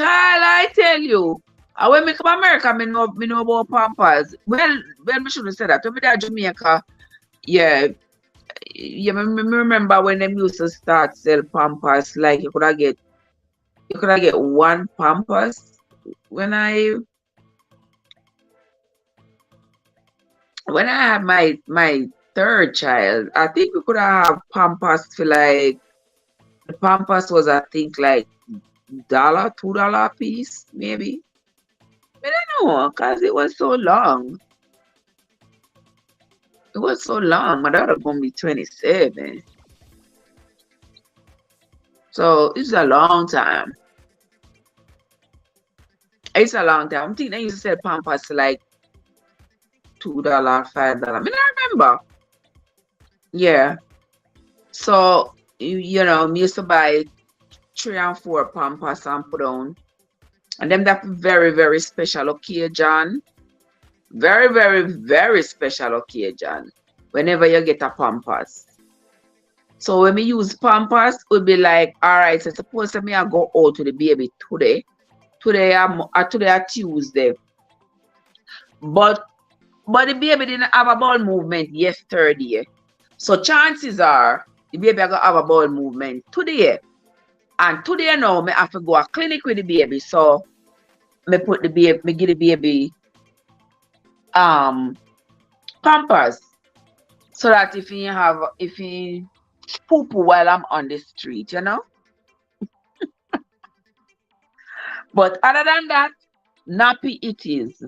I tell you. When me come America, me know about Pampers. Well, me shouldn't say that. When me there Jamaica, yeah, me remember when them used to start sell Pampers, like you could get one Pampers when I had my third child. I think we could have Pampers for like the Pampers was I think like $2 a piece, maybe. I don't know, cause it was so long. It was so long. My daughter gonna be 27. So it's a long time. It's a long time. I think they used to sell Pampers like $2, $5. I mean, I remember. Yeah. So me used to buy 3 and 4 Pampers and put on. And them that very, very special occasion. Very, very, very special occasion. Whenever you get a Pampers. So when we use Pampers, it would be like, all right, so suppose me I go out with the baby today. Today a Tuesday. But the baby didn't have a bowel movement yesterday. So chances are the baby are gonna have a bowel movement today. And today now me have to go a clinic with the baby. So me give the baby Pampers. So that if he poop while I'm on the street, But other than that, nappy it is.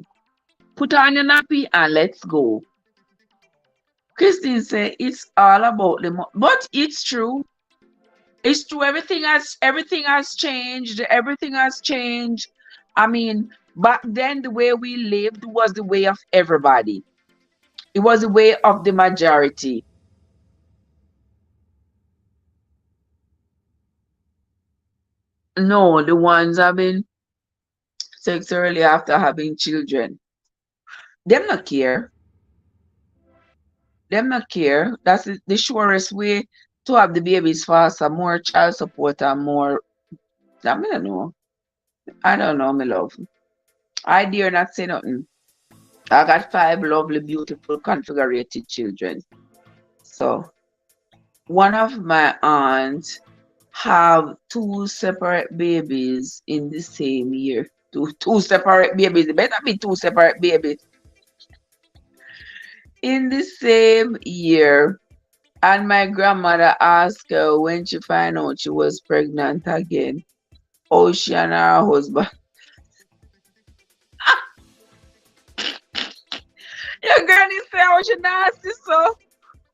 Put on your nappy and let's go. Christine say it's all about but it's true. It's true. Everything has changed. Everything has changed. I mean, back then the way we lived was the way of everybody. It was the way of the majority. No, the ones having sex early after having children. Them not care. Them not care. That's the surest way to have the babies faster, more child support and more. I don't know. I don't know, my love. I dare not say nothing. I got 5 lovely, beautiful, configurated children. So one of my aunts have 2 separate babies in the same year. Two separate babies. It better be 2 separate babies in the same year. And my grandmother asked her when she found out she was pregnant again. Oh, she and her husband. Your granny said, "Oh, she nasty, so."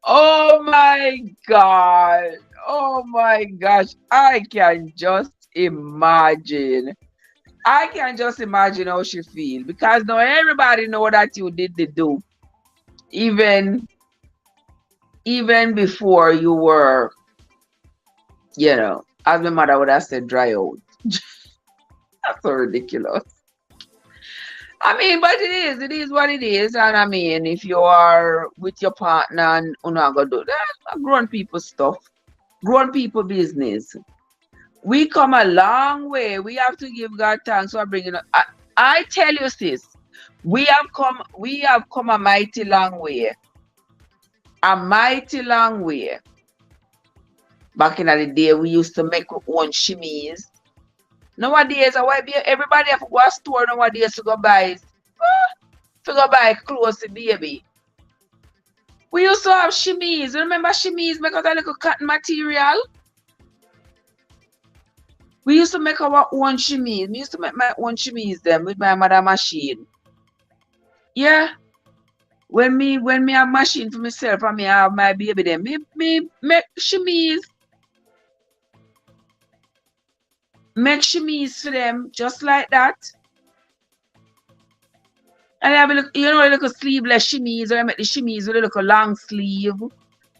Oh my God. Oh my gosh. I can just imagine. I can just imagine how she feel because now everybody know that you did the do. Even before you were, as my mother would have said, dry out. That's so ridiculous. I mean, but it is what it is. And I mean, if you are with your partner and you're not gonna do that, grown people stuff, grown people business. We come a long way. We have to give God thanks for bringing us. I tell you, sis, we have come a mighty long way. A mighty long way. Back in the day, we used to make our own shimmies. Nowadays, everybody have to go to store nowadays to go buy clothes to baby. We used to have shimmies. Remember shimmies make out a little cotton material? We used to make our own shimmies. We used to make my own shimmies them with my mother machine. Yeah. when me have machine for myself and me have my baby then me make chemise. Make chemise for them just like that. And I have a look, you know, a little sleeveless chemise, or I make the chemise with a little long sleeve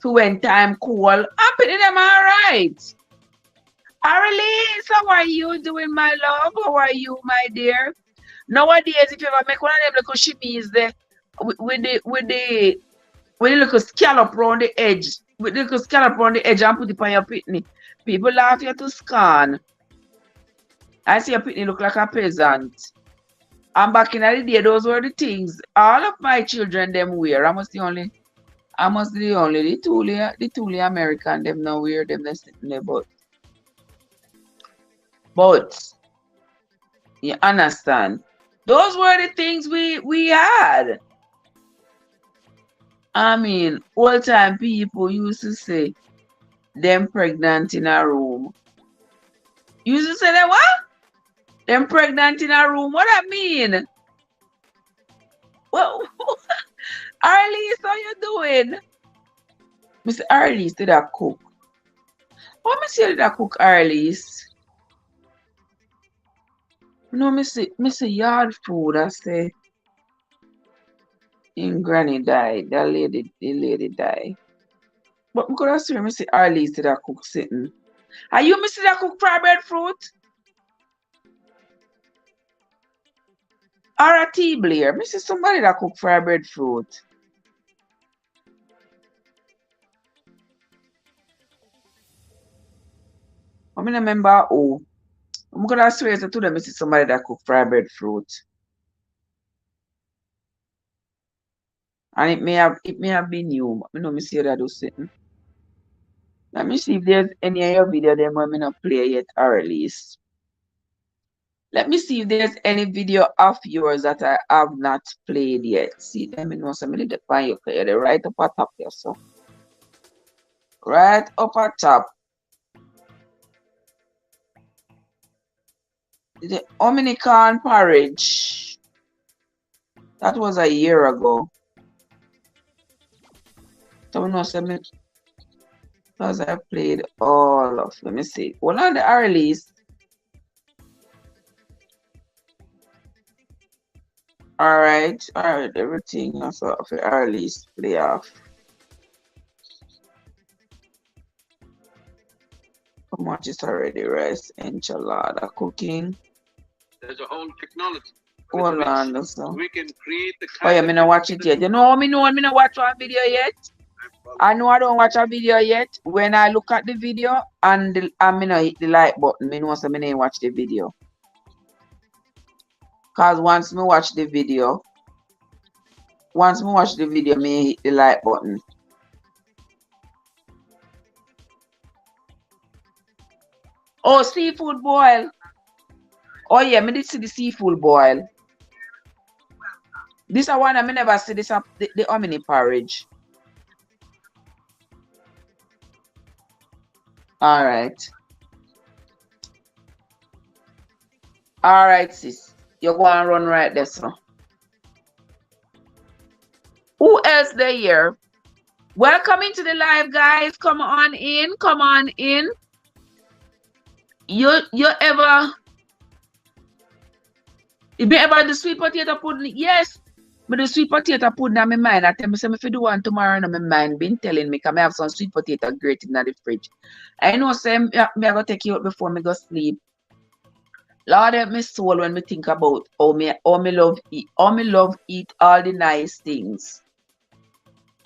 for when time cool. I'm putting them all right. Arlene, how are you doing, my love? How are you, my dear? Nowadays, if you ever make one of them little chemise there with the little scallop around the edge, with the little scallop around the edge and put it on your pitney, people laugh you to scorn. I see your pitney look like a peasant. And back in the day, those were the things all of my children them wear. I must the only the truly American them now wear them sitting there, but you understand. Those were the things we had. I mean, old time people used to say them pregnant in a room. Used to say that what? Them pregnant in a room. What that mean? Well, Arlise, how you doing? Mr. Arlise, did I cook? What me say did I cook, Arlise? No, me say yard food. I say, in Granny died. The lady died. But me could have seen me say Arlise did I cook sitting. Are you me say that cook fried breadfruit? Or a tea Blair? Me see somebody that cook fried breadfruit. I mean, remember who. I'm gonna swear to them, me see somebody that cook fried breadfruit. And it may have been you. I know me see that do something. Let me see if there's any of your video them I'm not play yet, or at least. Let me see if there's any video of yours that I have not played yet. See, let me know some minute to find you. Okay, right up at top there, so. Right up at top. The Dominican porridge. That was a year ago. So no, because I played all of. Let me see. Well, on the earliest. All right, everything I saw of the earliest play off. How much is already rice enchilada cooking? There's a whole technology. Hold on, so. We can create the oh yeah, me not watch it yet. You know me not watch one video yet. I know I don't watch a video yet. When I look at the video and me not hit the like button, me know so me ain't watch the video. Cause once me watch the video, me hit the like button. Oh, seafood boil. Oh yeah, me did see the seafood boil. This a one I never see this the omni porridge. All right. All right, sis. You're going to run right there, so. Who else there here? Welcome into the live, guys. Come on in. Come on in. You ever the sweet potato pudding? Yes. But the sweet potato pudding in my mind. I tell me, if you do one tomorrow in my mind, been telling me, because I have some sweet potato grated in the fridge. I know, say, me I go take you out before me go sleep. Lord help me soul when me think about how me love eat all the nice things.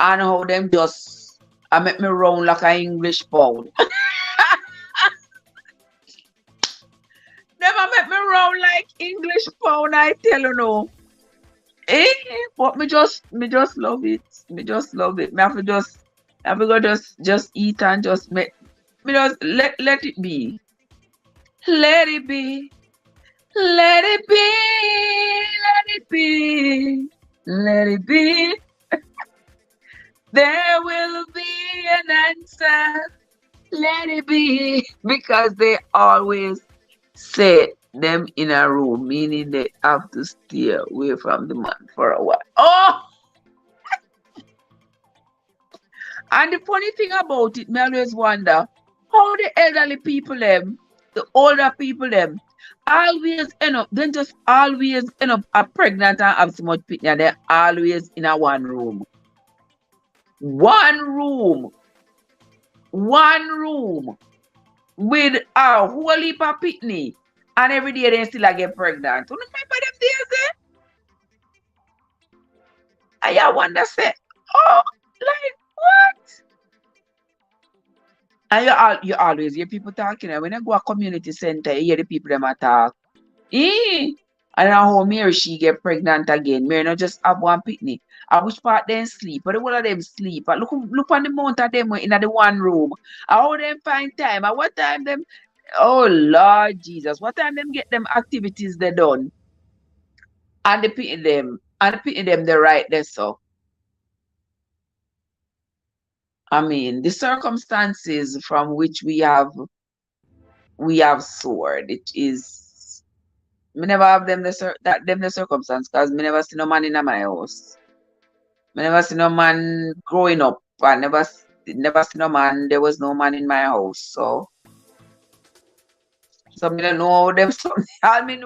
And how them just make me round like an English pound. Never make me round like English pound, I tell you no. But me just love it. Me just love it. Me have to just eat and just make me just let it be. Let it be. Let it be. Let it be. Let it be. There will be an answer. Let it be. Because they always say them in a room, meaning they have to stay away from the man for a while. Oh! And the funny thing about it, me always wonder how the elderly people them, the older people them, always end up, then just always end up are pregnant and have so much picnic and they're always in a one room. One room. One room with a whole heap of picnic. And every day they still a get pregnant. You remember them days, eh? And I wonder say, oh, like what? And you always hear people talking. And when I go a community center, you hear the people them a talk. Eh? And how Mary she get pregnant again. Mary not just have one picnic. I which part them sleep, but the whole of them sleep. But look on the amount of them in the one room. How them find time? At what time them oh Lord Jesus, what time them get them activities they done? And the picking them the right there so. I mean the circumstances from which we have soared. It is me never have them the circumstance because me never see no man in my house. Me never see no man growing up. I never see no man. There was no man in my house. So me don't know how them something. All me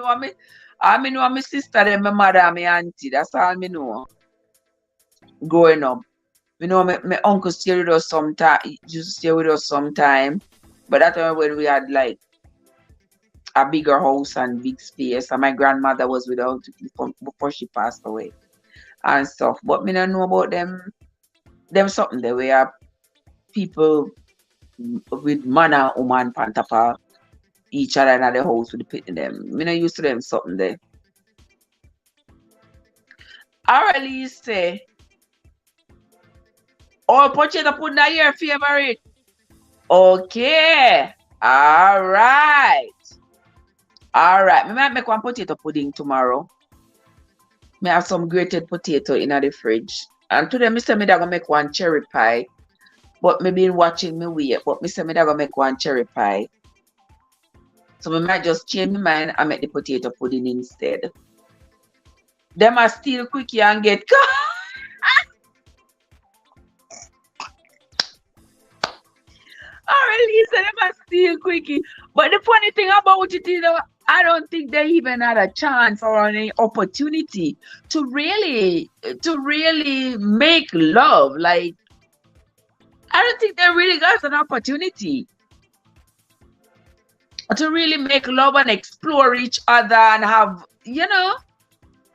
know my sister, them, my mother, and my auntie. That's all me know. Growing up. Me know my uncle stay with us sometime. Used to stay with us sometime. But that time when we had like a bigger house and big space, and my grandmother was with us before she passed away and stuff. But me don't know about them something there where people with man and woman pan top of each other in the house with the pit in them. Me not used to them something there. Alright, say, oh, potato pudding are your favorite. Okay. Alright. Alright. Me might make one potato pudding tomorrow. Me have some grated potato in the fridge. And today, me say me da gonna make one cherry pie. But me been watching me wait. But me say me da gonna make one cherry pie. So we might just change my mind and make the potato pudding instead. Them are still quickie and get Alright, Lisa, them are still quickie. But the funny thing about it, I don't think they even had a chance or any opportunity to really make love. Like I don't think they really got an opportunity to really make love and explore each other and have,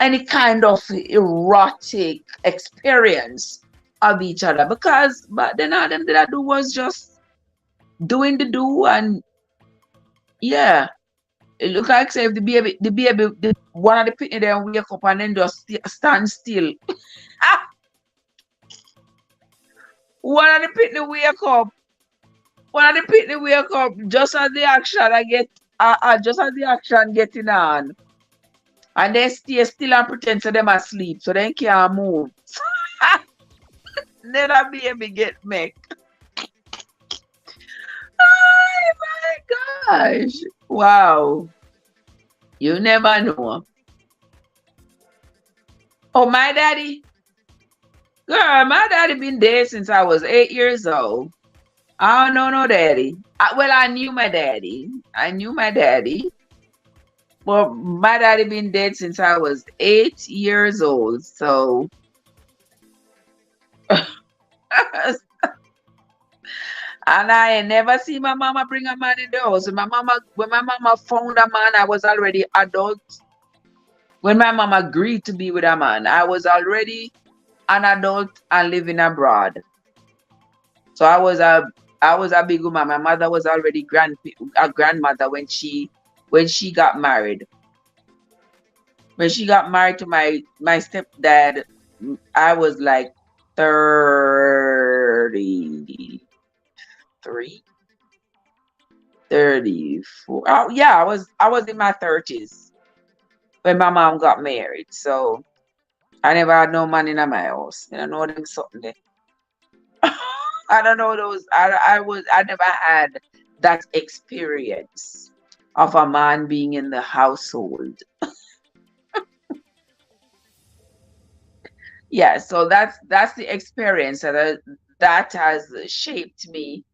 any kind of erotic experience of each other. Because but then all them did I do was just doing the do and yeah. It look like say if the one of the pitney then wake up and then just stand still. One of the pitney wake up. One of the pitney wake up just as the action I get just as the action getting on. And they stay still and pretend to them asleep so they can't move. Then a baby get make. Oh my gosh. Wow. You never know. Oh, my daddy? Girl, my daddy been dead since I was 8 years old. I don't know no daddy. Well, I knew my daddy. Well, my daddy been dead since I was 8 years old. So and I ain't never seen my mama bring a man in the house. When my mama found a man, I was already adult. When my mama agreed to be with a man, I was already an adult and living abroad. So I was a big woman. My mother was already a grandmother when she got married. When she got married to my stepdad, I was like 33, 34. Oh yeah, I was in my 30s when my mom got married. So I never had no man in my house. I know them something there. I don't know those. I never had that experience of a man being in the household. Yeah, so that's the experience that that has shaped me,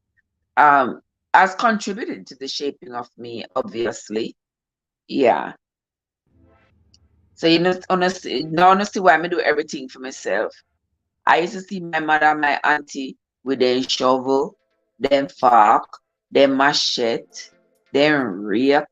has contributed to the shaping of me, obviously. Yeah. So you know, honestly, now honestly, why I do everything for myself. I used to see my mother and my auntie with their shovel, them fork, them machete, them rake,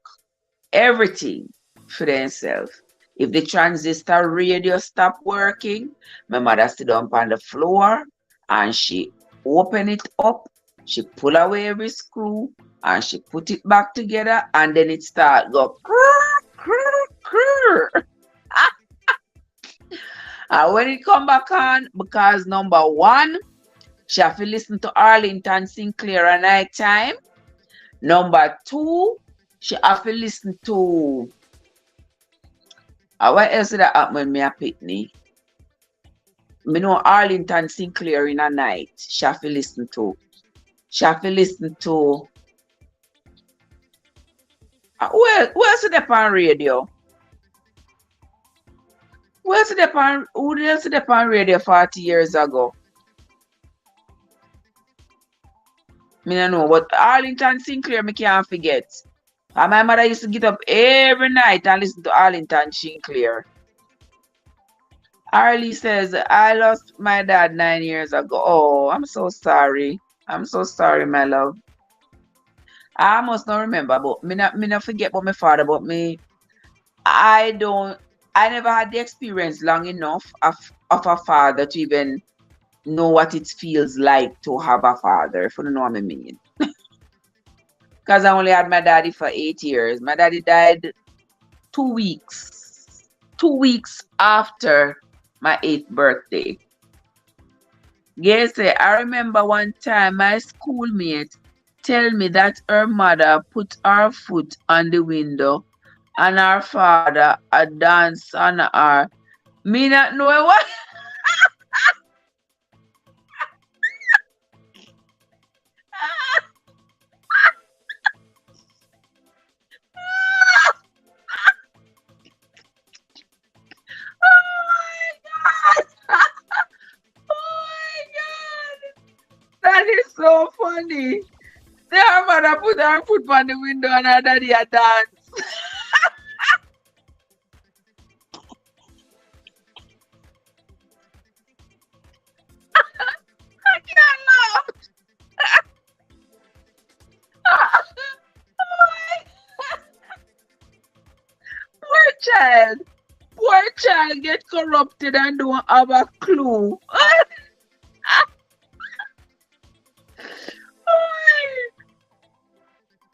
everything for themselves. If the transistor radio stopped working, my mother sit down on the floor and she open it up, she pull away every screw and she put it back together and then it start go krr, krr, krr. And when it come back on, because number one, she have to listen to Arlington Sinclair at night time. Number two, she have to listen to what else did that happen when me a pitney? Me know Arlington Sinclair in a night. She have to listen to. She have to listen to. Where's the on radio? Where's the on? Who else the on radio 40 years ago? Me don't know, but Arlington Sinclair me can't forget. And my mother used to get up every night and listen to Arlington Sinclair. Arlie says, I lost my dad 9 years ago. Oh, I'm so sorry. I'm so sorry, my love. I must not remember, but me not forget about my father, but I never had the experience long enough of a father to even know what it feels like to have a father, if you know what I mean. Because I only had my daddy for 8 years. My daddy died 2 weeks. 2 weeks after my 8th birthday. Yes, I remember one time my schoolmate tell me that her mother put her foot on the window and her father a dance on her. Me not know what. That is so funny. Their mother put her foot on the window and her daddy a dance. I can't laugh. Poor child. Poor child get corrupted and don't have a clue.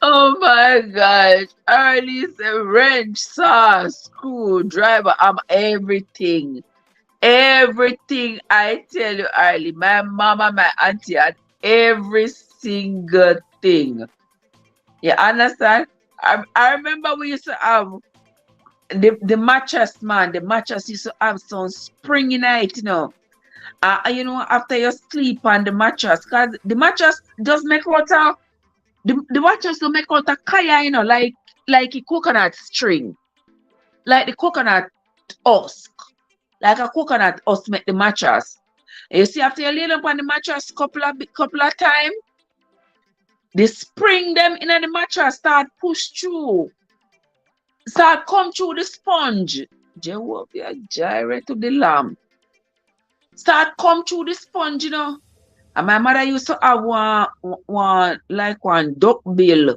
Oh my gosh. Early's a wrench, saw, screwdriver, everything. Everything I tell you, Early. My mama, my auntie had every single thing. You understand? I remember we used to have the mattress, man. The mattress used to have some spring in it, you know. You know, after you sleep on the mattress, because the mattress does make water. The mattress don't make out a kaya, you know, like a coconut string. Like the coconut husk. Like a coconut husk make the mattress. And you see, after you lay them on the mattress couple of times, the spring them in the mattress start push through. Start come through the sponge. Jehovah, gyre to the lamb. Start come through the sponge, you know. And my mother used to have one duck bill.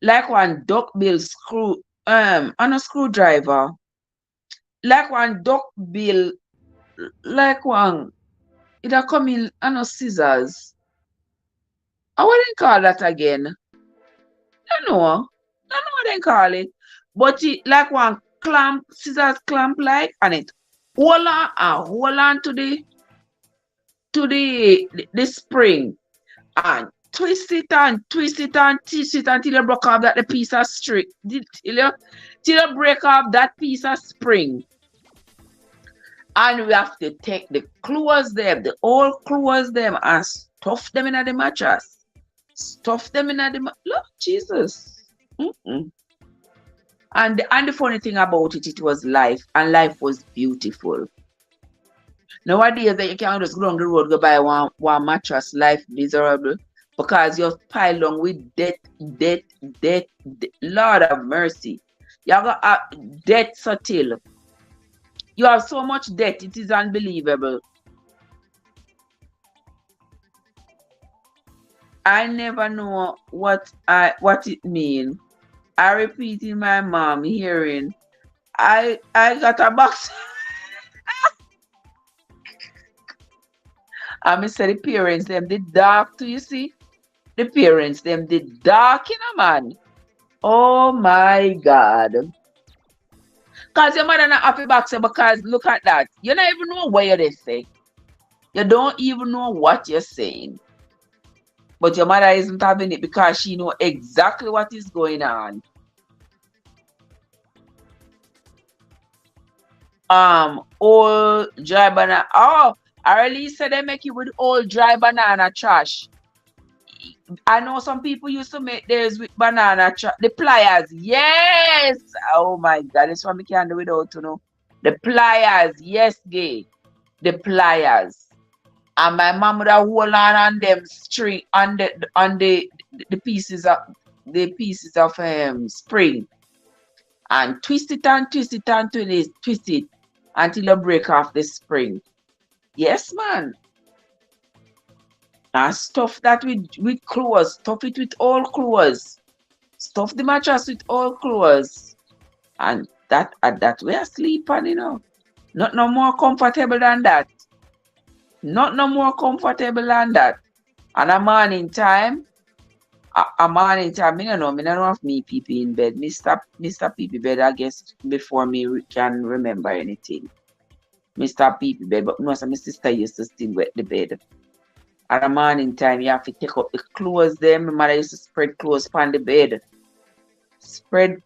Like one duck bill screw, on a screwdriver. Like one duck bill, like one, it'll come in on a scissors. I wouldn't call that again. I know. I know what they call it. But it like one clamp, scissors clamp like, and it hold on to the spring and twist it and twist it and twist it until you break off that the piece of string. Till you break off that piece of spring. And we have to take the clothes them, the old clothes them, and stuff them in the mattress. Stuff them in the Lord Jesus. And the funny thing about it, it was life, and life was beautiful. Nowadays that you can't just go down the road, go buy one mattress, life miserable. Because you're piled on with debt, debt, debt, Lord of mercy. You got debt so till. You have so much debt, it is unbelievable. I never know what it mean. I repeat in my mom hearing, I got a box. I say the parents them did dark to you see. The parents them did dark in a man. Oh my God. Cause your mother not happy box because look at that. You don't even know what they say. You don't even know what you're saying. But your mother isn't having it because she know exactly what is going on. Old dry banana. Oh, I already said they make you with old dry banana trash. I know some people used to make theirs with banana trash. The pliers, yes. Oh my God, it's what we can't do without to know. The pliers, yes, gay. The pliers. And my mom would have hold on them string on the pieces of spring and twist it and twist it and twist it until you break off the spring. Yes, man. And stuff that with clothes, stuff it with all clothes, stuff the mattress with all clothes, and that we are sleeping, Not no more comfortable than that. Not no more comfortable than that. And a morning time, me don't know if me people in bed. Mr. People bed, I guess, before me can remember anything. Mr. People bed, but most of my sister used to still wet the bed. At a morning time, you have to take up the clothes them. My mother used to spread clothes on the bed. Spread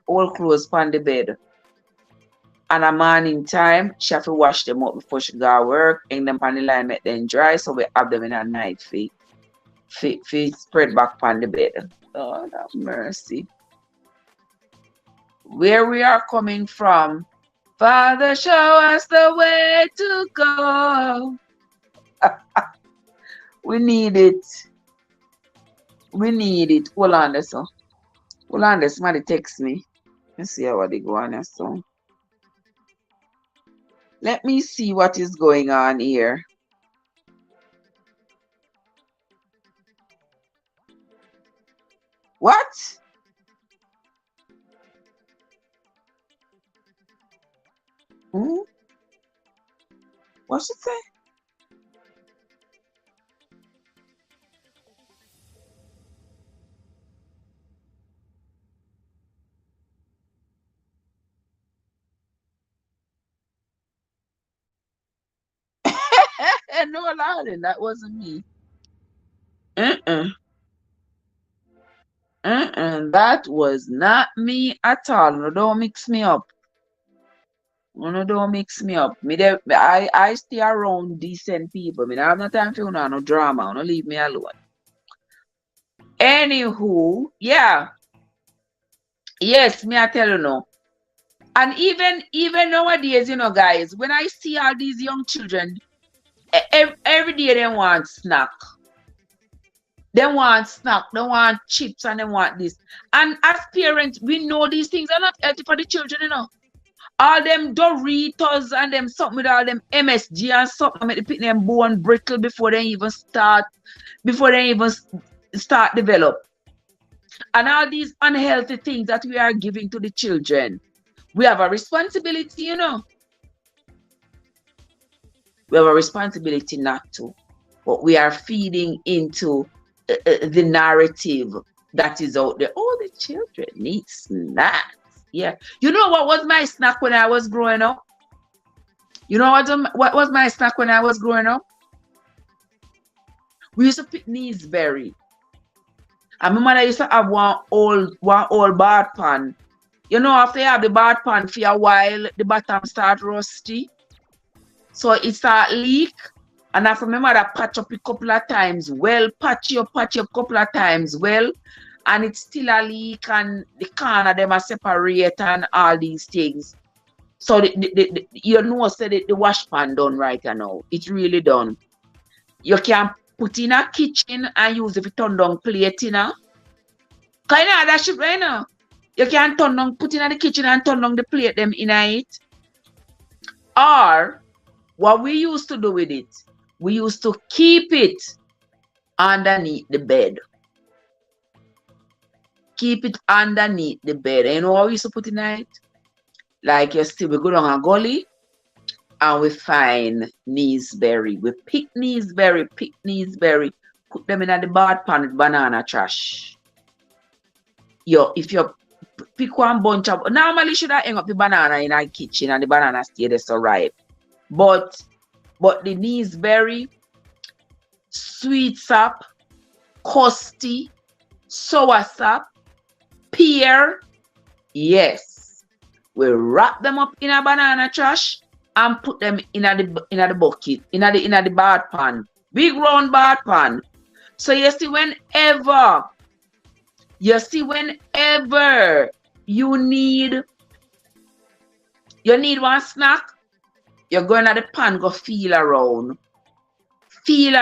all clothes on the bed. And a morning time, she have to wash them up before she go to work, hang them on the line, make them dry, so we have them in a night feet spread back on the bed. Lord have mercy. Where we are coming from, Father, show us the way to go. We need it. We need it. Hold on there, so. Hold on there, somebody text me. Let's see how they go on there, so. Let me see what is going on here. What? What she say? No, darling, that wasn't me. That was not me at all. No, don't mix me up. No, don't mix me up. I stay around decent people. I have no time for no drama. No leave me alone. Anywho, yeah. Yes, me I tell you no. And even nowadays, guys, when I see all these young children, every day they want snack. They want snack, they want chips, and they want this. And as parents, we know these things are not healthy for the children, All them Doritos and them something with all them MSG and something make the put them bone brittle before they even start develop. And all these unhealthy things that we are giving to the children. We have a responsibility, We have a responsibility not to. But we are feeding into the narrative that is out there. Oh, the children need snacks. Yeah. You know what was my snack when I was growing up? You know what was my snack when I was growing up? We used to pick Neesberry. And my mother used to have one old bath pan. After you have the bath pan for a while, the bottom start rusty. So it start leak. And I remember that patch up a couple of times. Patch up a couple of times. And it's still a leak and the corner them are separate and all these things. So you know, said the wash pan done right now. It's really done. You can put in a kitchen and use it for turn down plate, you know. Kind of that shit right now. You can turn down, put in the kitchen and turn down the plate them in it. Or what we used to do with it, we used to keep it underneath the bed. Keep it underneath the bed. And you know what we used to put in it? Like you see, we go down a gully and we find kneesberry. We pick kneesberry, put them in the bad pan with banana trash. If you pick one bunch of, normally should I hang up the banana in our kitchen and the banana stay there so ripe. But the kneesberry, sweet sap, custard, sour sap, pear, yes. We wrap them up in a banana trash and put them in the bucket, in the bath pan. Big round bath pan. So you see whenever you need one snack, you're going to the pan, go feel around, feel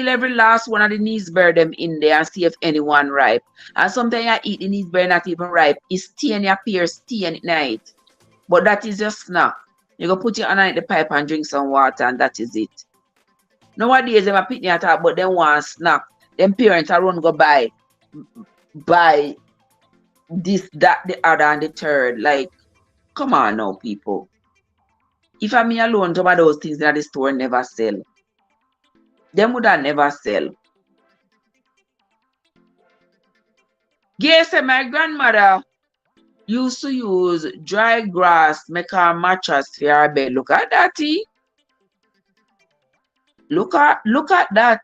every last one of the kneesberry them in there and see if anyone ripe. And sometimes you eat the kneesberry not even ripe. It's stain your pear, stain at night. But that is your snack. You go put it underneath the pipe and drink some water and that is it. Nowadays, them a pick at all, but them want snack. Them parents are run go buy this, that, the other, and the third. Like, come on now, people. If I'm me alone, some of those things that the store never sell. Them would have never sell. Yes, my grandmother used to use dry grass, make her mattress for her bed. Look at that, Look at that.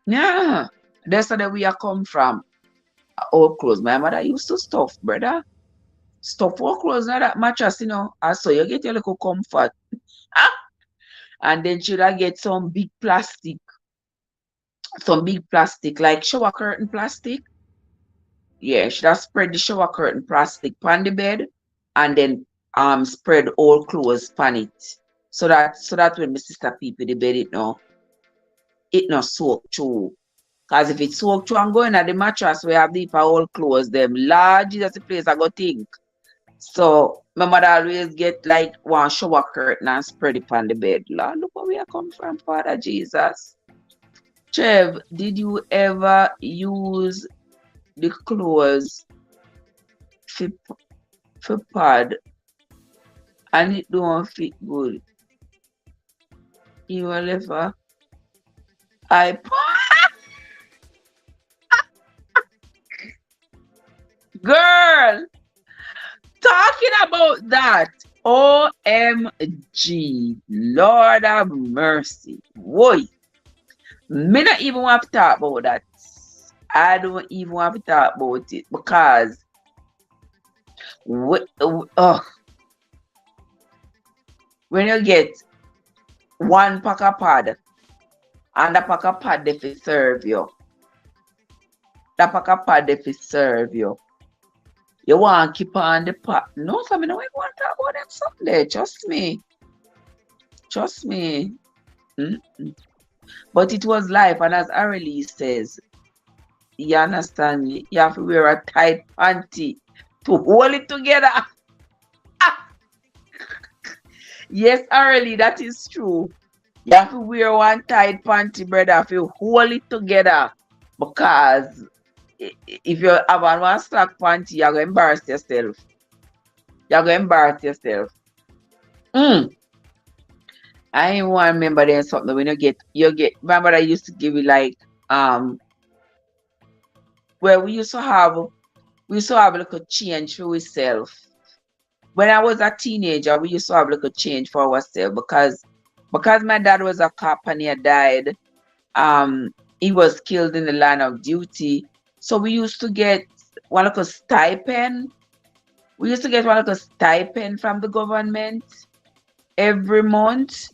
Yeah. That's where we are come from. Old clothes. My mother used to stuff, brother. Stuff old clothes, not that mattress, you know. And so you get your little comfort. And then should I get some big plastic, like shower curtain plastic. Yeah, should I spread the shower curtain plastic on the bed and then spread all clothes on it. So that when my sister people the bed it not soak through. Cause if it soak through and going at the mattress where I have deep all clothes them, large is the place I go think. So my mother always get like one shower curtain and spread it on the bed. Lord, look where we are come from, Father Jesus. Trev, did you ever use the clothes for pad and it don't fit good? You will never. Girl, talking about that. OMG, Lord have mercy. Boy, me not even want to talk about that. I don't even want to talk about it because when you get one pack of pad and the pack of pad they fi serve you. That pack of pad they fi serve you. You want to keep on the pad. No, so I don't want to talk about them someday. Trust me. But it was life, and as Aurelie says, you understand me? You have to wear a tight panty to hold it together. Yes, Aurelie, that is true. You have to wear one tight panty, brother, to hold it together. Because if you have one slack panty, you're going to embarrass yourself. I ain't want to remember then something when you get remember I used to give you like where we used to have a little change for ourselves. When I was a teenager, we used to have a little change for ourselves because my dad was a cop and he died. He was killed in the line of duty. So we used to get one little stipend. We used to get one little stipend from the government every month.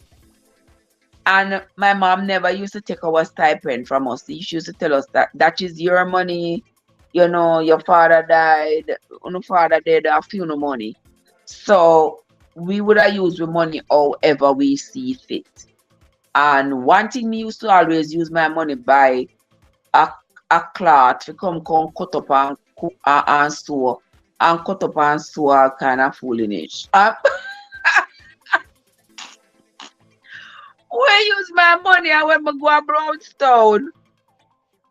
And my mom never used to take our stipend from us. She used to tell us that is your money. You know, your father died. Your father did a funeral money. So we would have used the money however we see fit. And one thing me used to always use my money buy a, a cloth to come cut up and sew and cut up and sew all kind of foolishness. We use my money and when I go to Brownstown,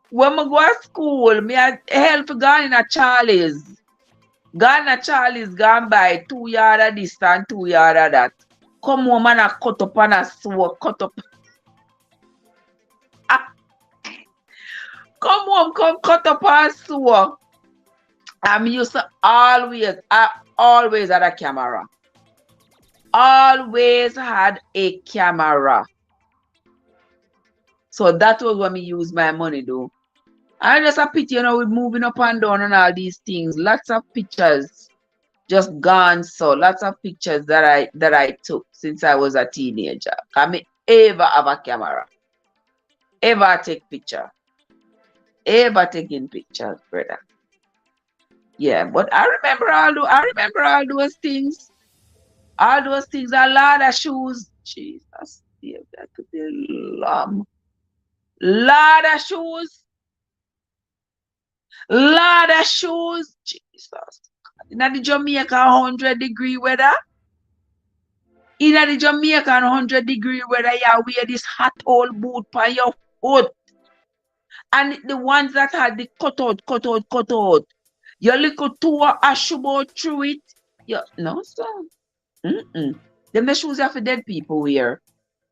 when I go to school, me I help gone in a Charlie's. Gone a Charlie's gone by 2 yard of this and 2 yard of that. Come home and I cut up and I sew, cut up. Come home, come cut up and sew. I'm used to I always had a camera. Always had a camera. So that was when me use my money though. I just a pity, with moving up and down and all these things. Lots of pictures just gone. So lots of pictures that I took since I was a teenager. I me ever have a camera. Ever take picture. Ever taking pictures, brother. Yeah, but I remember all those things. All those things. A lot of shoes. Jesus, that could be long. Lot of shoes. Lot of shoes. Jesus. In the Jamaica 100-degree weather. In the Jamaican 100-degree weather, you wear this hot old boot on your foot. And the ones that had the cut out. Your little toe a shoe through it. No, son. Them the shoes are for dead people wear.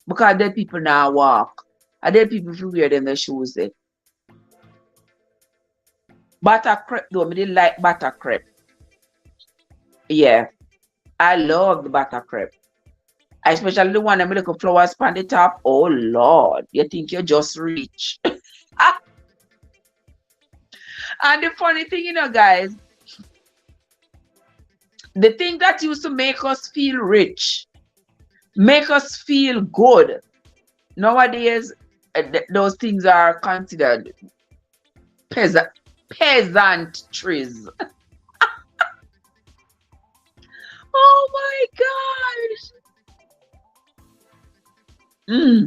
Because dead people now walk. And dead people who wear them the shoes there. Butter crepe though, I didn't like butter crepe. Yeah. I love the butter crepe. Especially the one that with little flowers on the top. Oh Lord. You think you're just rich. And the funny thing, guys, the thing that used to make us feel rich, make us feel good, nowadays, those things are considered peasant trees. Oh my gosh.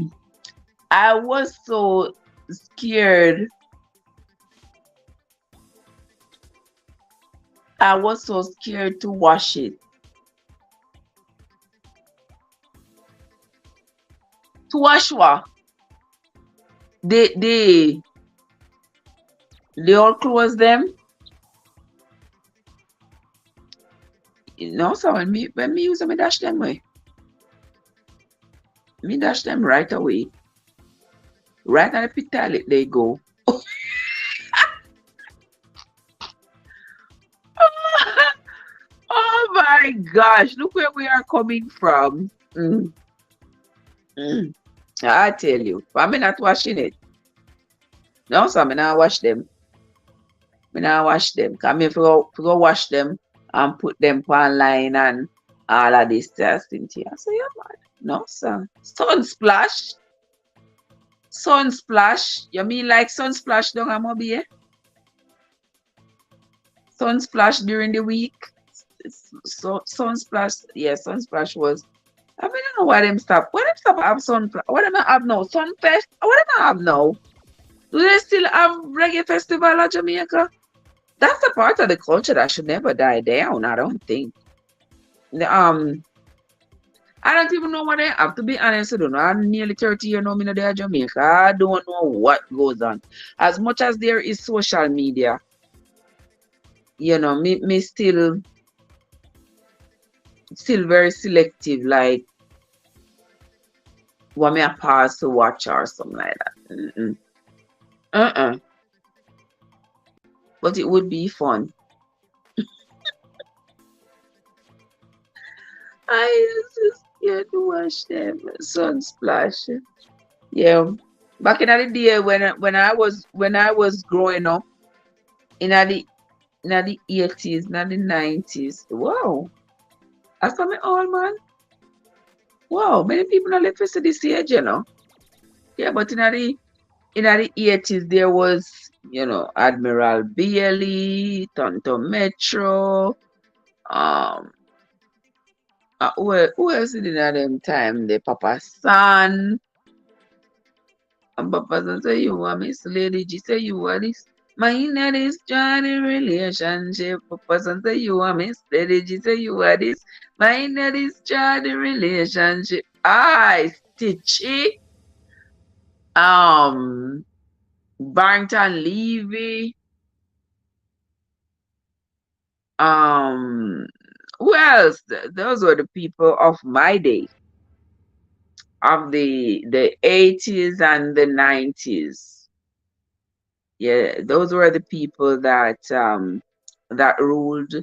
I was so scared. I was so scared to wash it. To wash what? They all close them. So when me use them, I dash them away. Me dash them right away. Right on the pit toilet they go. Oh my gosh, look where we are coming from. I tell you, I'm not washing it. No, so I'm not wash them. I'm not wash them. Come if you go wash them and put them online and all of this testing here. So yeah, man. No, sir. Sunsplash. Sunsplash. You mean like sunsplash down a mobile? Sunsplash during the week. So Sunsplash, yeah, Sunsplash was. I don't know why them stop. Why them stop have Sunsplash? What am I have now? Sunfest? What am I have now? Do they still have reggae festival at Jamaica? That's a part of the culture that should never die down. I don't think. I don't even know what they have. To be honest, I don't know. I'm nearly 30 years now in there Jamaica. I don't know what goes on. As much as there is social media, me still very selective, like what me a pause to watch or something like that. But it would be fun. I just scared to watch them. Sunsplash. Yeah. Back in the day when I was growing up, in the 80s, in the 90s. Wow. I saw me old man. Wow, many people not live to this age, Yeah, but in the 80s there was, Admiral Bailey, Tonto Metro, Who else did in them time? The Papa Son. And Papa Son say you are Miss Lady G say you are this. My inner is Johnny relationship. Papa Son say you are Miss Lady G say you are this. My inner is Johnny relationship. I Stitchy. Barrington Levy. Um, who else? Those were the people of my day, of the 80s and the 90s. Yeah, those were the people that ruled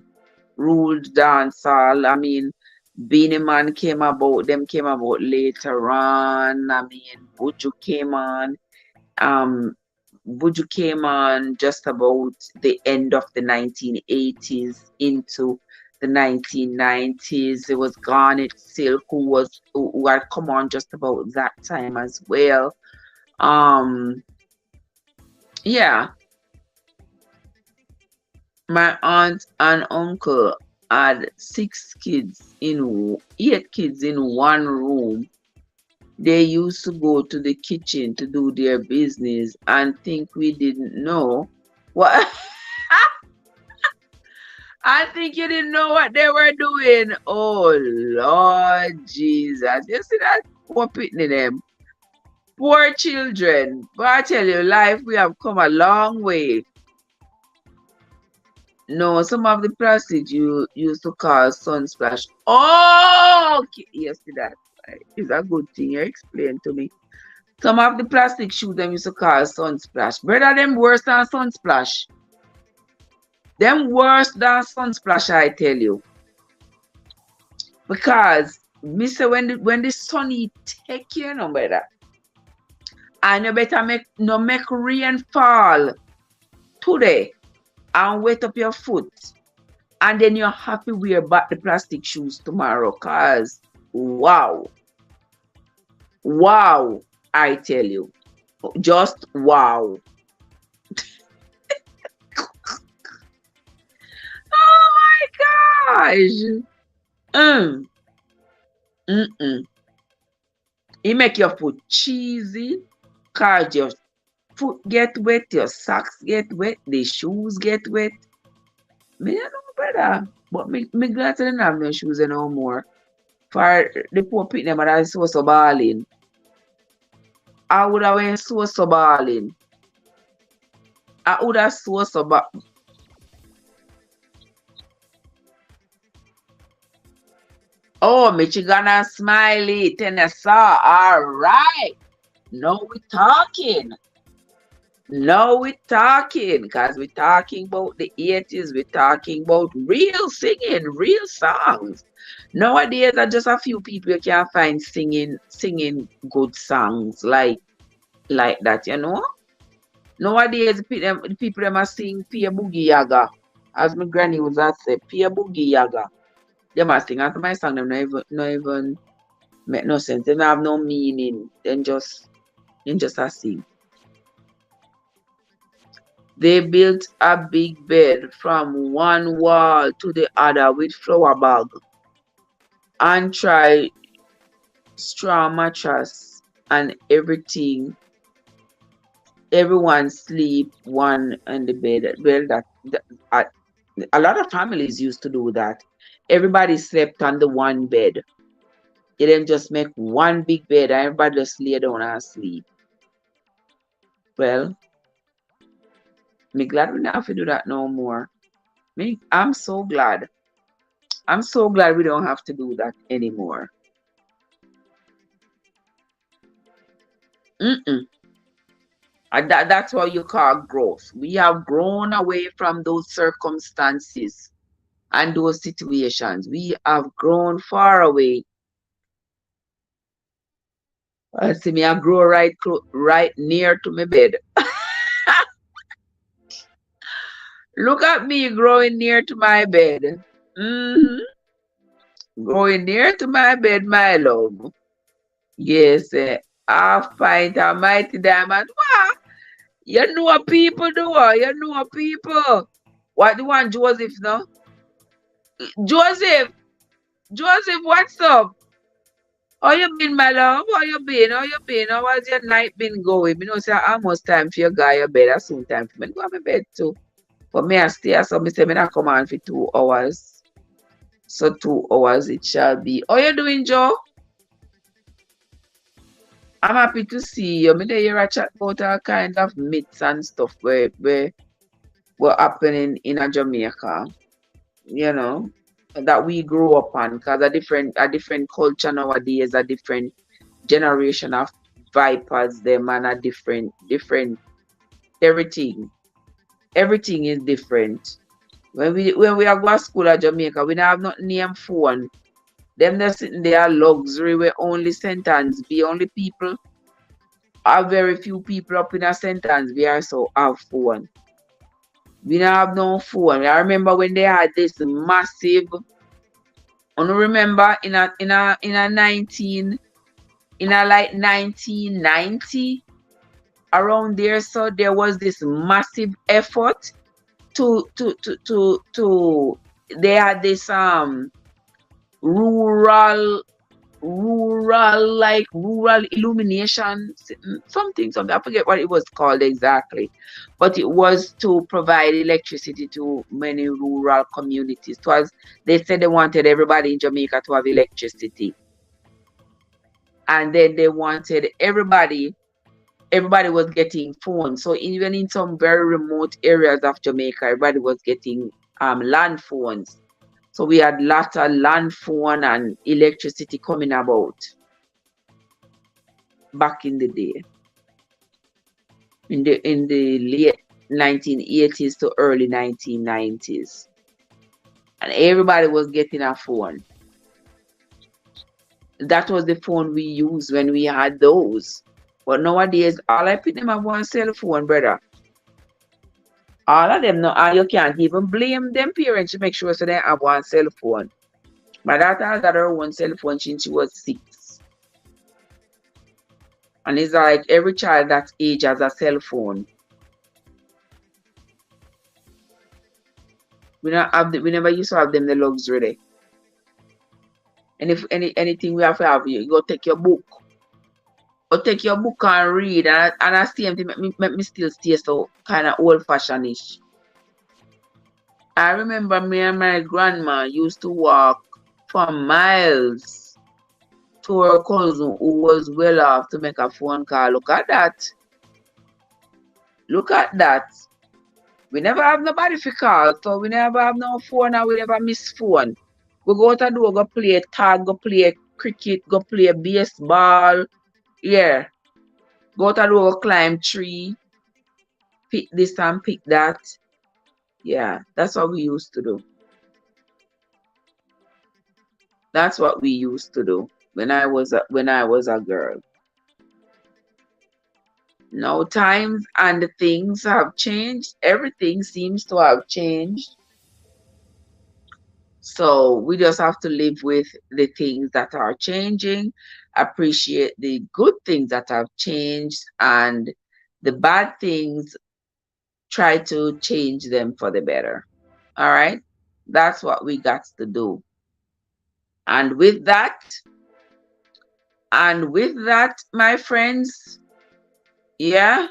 dancehall. I mean, Beanie Man came about later on. I mean, Buju came on. Um, Buju came on just about the end of the 1980s into the 1990s. It was Garnet Silk who had come on just about that time as well. Um, yeah, my aunt and uncle had 8 kids in one room. They used to go to the kitchen to do their business and think we didn't know what. I think you didn't know what they were doing. Oh Lord Jesus. You see that? Poor pitney them. Poor children. But I tell you, life we have come a long way. No, some of the plastic you used to call sunsplash. Oh, okay. You see that? It's a good thing you explained to me. Some of the plastic shoes them used to call sunsplash. Brother, them worse than sunsplash. Them worse than sunsplash, I tell you. Because me say when the sun take you, no better. And you better make rain fall today and wet up your foot. And then you're happy wear back the plastic shoes tomorrow. Cause wow. Wow, I tell you. Just wow. Oh my gosh. Mm. Mm-mm. It make your foot cheesy, cause your foot get wet, your socks get wet, the shoes get wet. Me I know better. But me glad I didn't have no shoes no more. For the poor people them that I so balling. I would have went so balling. I would have so Oh, Michigan and Smiley, Tennessee. All right. Now we talking. Now we talking. Because we talking about the 80s. We talking about real singing, real songs. Nowadays, are just a few people you can find singing good songs like that, you know? Nowadays, the people them are sing Pia Boogie Yaga. As my granny was that say, Pia Boogie Yaga. Them are sing after my song, them not even make no sense. They don't have no meaning. Then just a sing. They built a big bed from one wall to the other with flower bag and try straw mattress and everything. Everyone sleep one on the bed. Well, a lot of families used to do that. Everybody slept on the one bed. They didn't just make one big bed and everybody just lay down and sleep. Well, me glad we don't have to do that no more. I'm so glad. I'm so glad we don't have to do that anymore. Mm-mm. And that's what you call growth. We have grown away from those circumstances and those situations. We have grown far away. I see me, I grow right near to my bed. Look at me growing near to my bed. Mm-hmm. Growing near to my bed, my love. Yes, half pint of mighty diamond. Wow, you know what people do. You know what people. What the one Joseph no? Joseph, Joseph, what's up? How you been, my love? How you been? How you been? How has your night been going? You know, say almost time for your guy your bed. That's soon time for me to go to my bed too. But me I stay so me say me not come on for 2 hours. So 2 hours it shall be. How you doing, Joe? I'm happy to see you. Me dey hear a chat about all kind of myths and stuff where were happening in a Jamaica, you know, that we grew up on because a different culture nowadays, a different generation of vipers them and a different everything. Everything is different. When we are go to school at Jamaica, we don't have nothing name phone. Them just sitting there luxury where only sentence be only people are very few people up in a sentence we also have phone. We don't have no phone. I remember when they had this massive I don't remember in a 1990 around there, so there was this massive effort to they had this rural rural illumination something I forget what it was called exactly, but it was to provide electricity to many rural communities. It was, they said they wanted everybody in Jamaica to have electricity, and then they wanted everybody was getting phones. So even in some very remote areas of Jamaica, everybody was getting land phones. So we had lots of land phone and electricity coming about back in the day, in the late 1980s to early 1990s, and everybody was getting a phone. That was the phone we used when we had those. But nowadays, all I put them have one cell phone, brother. All of them now, and you can't even blame them parents to make sure so they have one cell phone. My daughter has had her own cell phone since she was 6. And it's like every child that age has a cell phone. We never used to have them the luxury there. And if anything we have to have, you go take your book. Or take your book and read. And I same thing make me still stay so kind of old fashioned-ish. I remember me and my grandma used to walk for miles to her cousin who was well off to make a phone call. Look at that. Look at that. We never have nobody for call, so we never have no phone and we never miss phone. We go out and do go play tag, go play cricket, go play baseball. Yeah. Go out and do go climb tree, pick this and pick that. Yeah, that's what we used to do. That's what we used to do when I was a girl. Now times and things have changed. Everything seems to have changed. So we just have to live with the things that are changing, appreciate the good things that have changed, and the bad things, try to change them for the better. All right? That's what we got to do. And with that, my friends, yeah,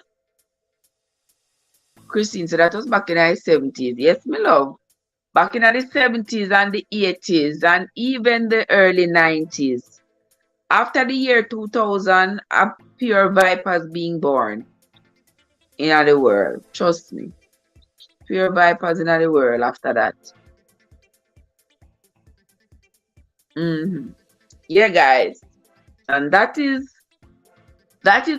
Christine, so that was back in the 70s. Yes, my love. Back in the 70s and the 80s and even the early 90s. After the year 2000, a pure vipers being born in the world. Trust me. Pure vipers in the world after that. Yeah, guys. And that is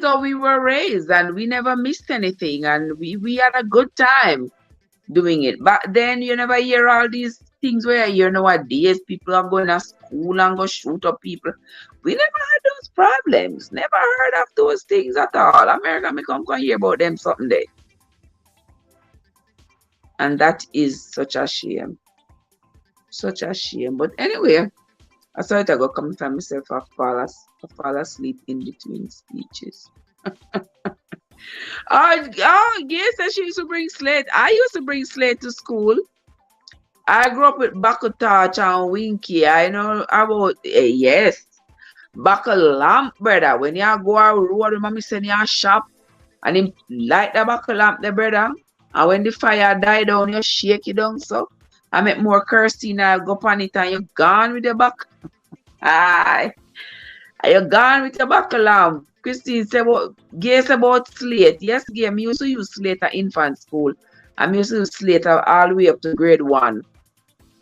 how we were raised, and we never missed anything, and we had a good time doing it. But then you never hear all these things where you hear nowadays people are going to school and go shoot up people. We never had those problems. Never heard of those things at all. America may come hear about them something day. And that is such a shame. Such a shame. But anyway, I saw it I go come from myself. I fall asleep in between speeches. Oh, yes, she used to bring slate. I used to bring slate to school. I grew up with buckle torch and winky. I know about yes. Buckle lamp, brother. When you go out road, mommy send you a shop and him light the buckle lamp the brother. And when the fire die down, you shake it down so. I make more Kirstina go on it and you gone with the buckle. Aye. And you gone with your buckle lamp. Christine said about guess about slate. Yes, game me used to use slate at infant school. I used to use slate all the way up to grade 1.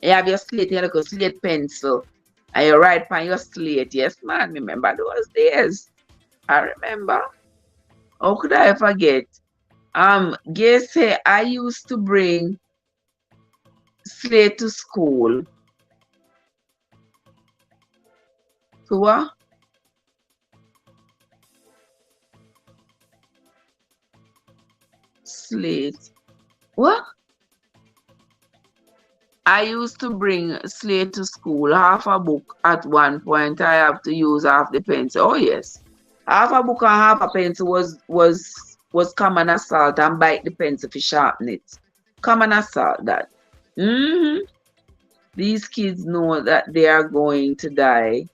You have your slate, you look a slate pencil. And you write on your slate. Yes, man, remember those days. I remember. How could I forget? Guess say I used to bring slate to school. To what? Slate. What? I used to bring slate to school, half a book at one point. I have to use half the pencil. Oh yes. Half a book and half a pencil was common assault and bite the pencil to sharpen it. Common assault that. These kids know that they are going to die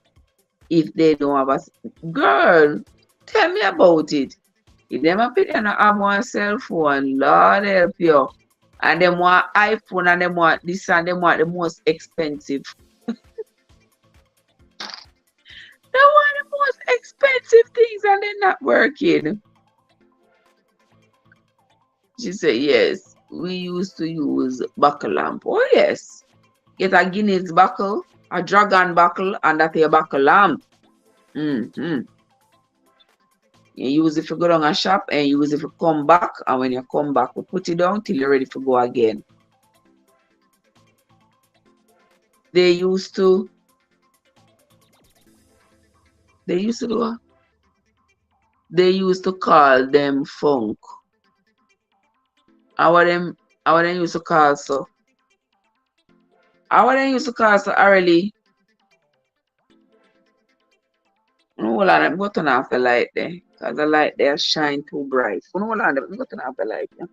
if they don't have a girl. Tell me about it. If them a put have one cell phone, Lord help you. And them want iPhone and them want this and them want the most expensive. They want the most expensive things and they're not working. She said, yes, we used to use buckle lamp. Oh, yes. Get a Guinness buckle, a dragon buckle, and that a buckle lamp. You use it to go down a shop and use it to come back. And when you come back, we put it down till you're ready to go again. They used to do what? They used to call them funk. How them used to call so? How them used to call so early? Hold on, I'm going to turn off the light there. Because the light there shine too bright. Hold on, I'm going to turn off the light there.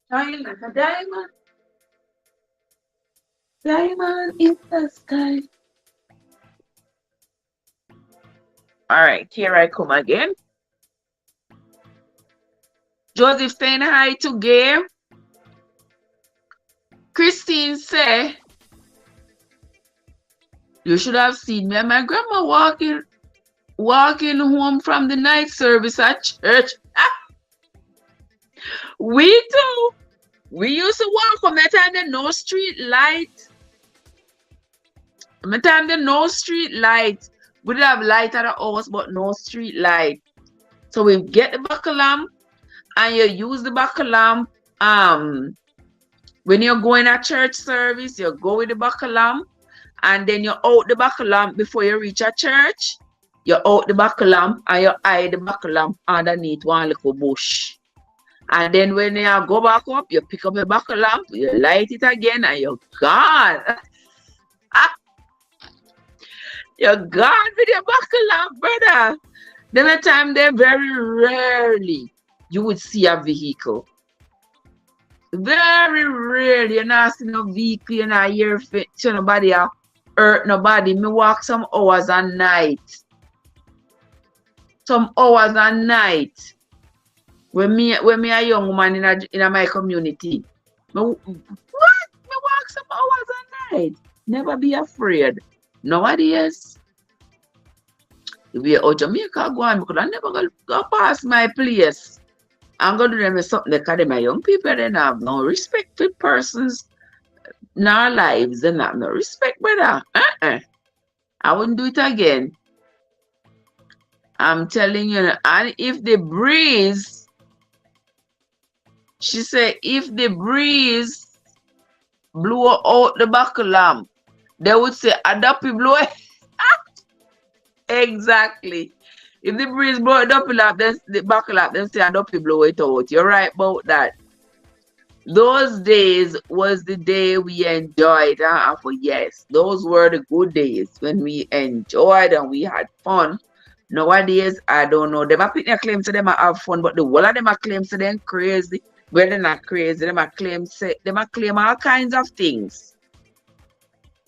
Shine like a diamond. Diamond in the sky. Alright, here I come again. Joseph saying hi to Gabe. Christine say, you should have seen me and my grandma walking home from the night service at church. We too. We used to walk from that time there no street light. From time there no street light. We did have light at the house, but no street light. So we get the buckle lamp and you use the buckle lamp. When you're going at church service, you go with the buckle lamp and then you out the buckle lamp before you reach a church. You out the buckle lamp and you hide the buckle lamp underneath one little bush. And then when you go back up, you pick up the buckle lamp, you light it again, and you're gone. You're gone with your buckle lamp, brother. Then the time there, very rarely you would see a vehicle. Very rarely, you're not seeing a vehicle, you're not hear nobody hurt nobody. Me walk some hours a night. Some hours a night. When me a young woman in my community. Me walk some hours a night. Never be afraid. Nowadays, if we out Jamaica go on, because I never go past my place. I'm going to do them something because my young people, they have no respect for persons in our lives. They have no respect, brother. I wouldn't do it again. I'm telling you, and if the breeze, she said, if the breeze blow out the buckle lamp. They would say, Adapi blow it. Exactly. If the breeze blow it up lamp, then the buckle lamp, then say Adapi blow it out. You're right about that. Those days was the day we enjoyed. For yes, those were the good days when we enjoyed and we had fun. Nowadays, I don't know. Them a pick their claim to them a have fun, but the whole of them a claim to them crazy. Well, they're not crazy. Them a claim all kinds of things.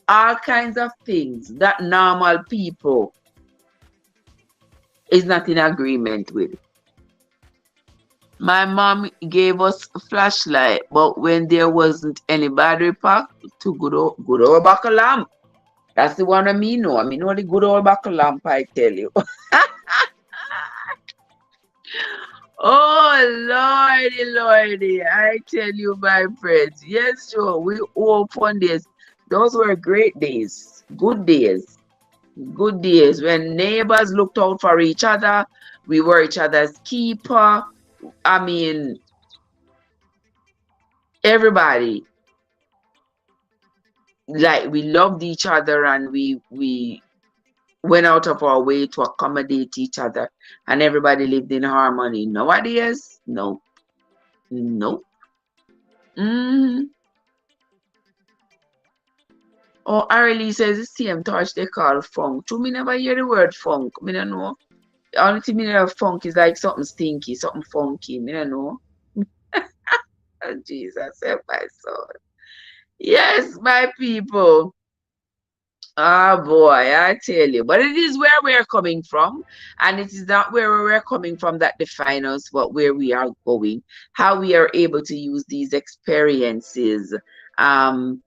All kinds of things that normal people is not in agreement with. My mom gave us a flashlight, but when there wasn't any battery pack, to good old buckle lamp. That's the one I mean know. I mean know the good old buckle lamp, I tell you. Oh Lordy, Lordy, I tell you, my friends. Yes, sure. We all fun days. Those were great days. Good days. Good days. When neighbors looked out for each other, we were each other's keeper. I mean, everybody, like, we loved each other, and we went out of our way to accommodate each other, and everybody lived in harmony. Nowadays, no. Mm. Oh, Arely says the same touch they call funk. To me, never hear the word funk. Me don't know. The only thing me know of funk is like something stinky, something funky. Me don't know. Oh, Jesus, help my soul. Yes, my people. Oh boy, I tell you. But it is where we're coming from. And it is not where we're coming from that defines us, but where we are going. How we are able to use these experiences um,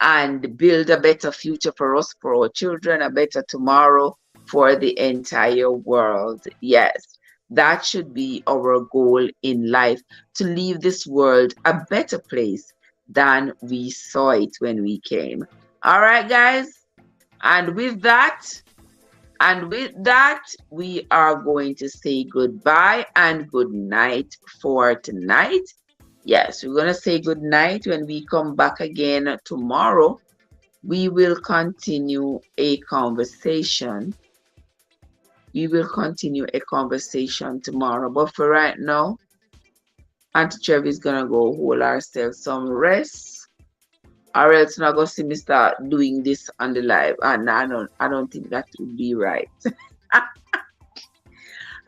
and build a better future for us, for our children, a better tomorrow for the entire world. Yes, that should be our goal in life, to leave this world a better place than we saw it when we came. All right, guys. And with that, we are going to say goodbye and good night for tonight. Yes, we're going to say good night. When we come back again tomorrow, we will continue a conversation. We will continue a conversation tomorrow. But for right now, Auntie Trevi is going to go hold ourselves some rest, or else not going to see me start doing this on the live. And I don't think that would be right.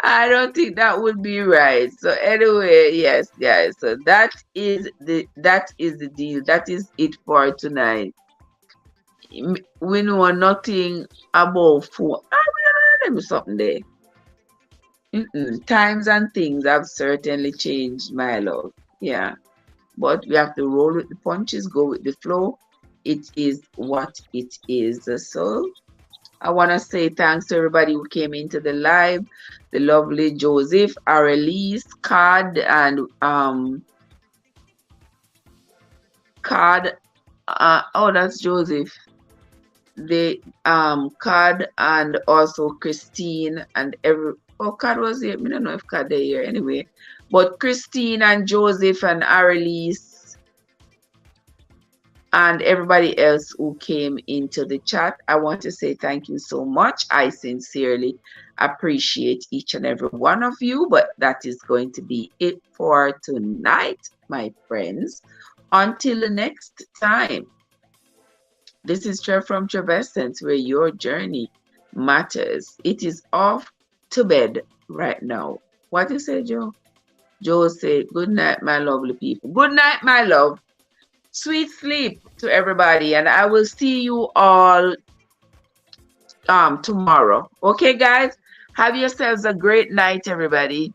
I don't think that would be right. So anyway, yes, guys. So that is the deal. That is it for tonight. We know nothing about food. Let me something there. Times and things have certainly changed, my love. Yeah. But we have to roll with the punches, go with the flow. It is what it is. So I want to say thanks to everybody who came into the live. The lovely Joseph, Arelise, Card, and Card. Oh, that's Joseph. The Card, and also Christine, and Card was here. I don't know if Card is here anyway. But Christine and Joseph and Arelise and everybody else who came into the chat, I want to say thank you so much. I sincerely appreciate each and every one of you. But that is going to be it for tonight, my friends. Until the next time. This is Trev from Trevessence, where your journey matters. It is off to bed right now. What you say, Joe? Joe said, good night, my lovely people. Good night, my love. Sweet sleep to everybody. And I will see you all tomorrow. Okay, guys? Have yourselves a great night, everybody.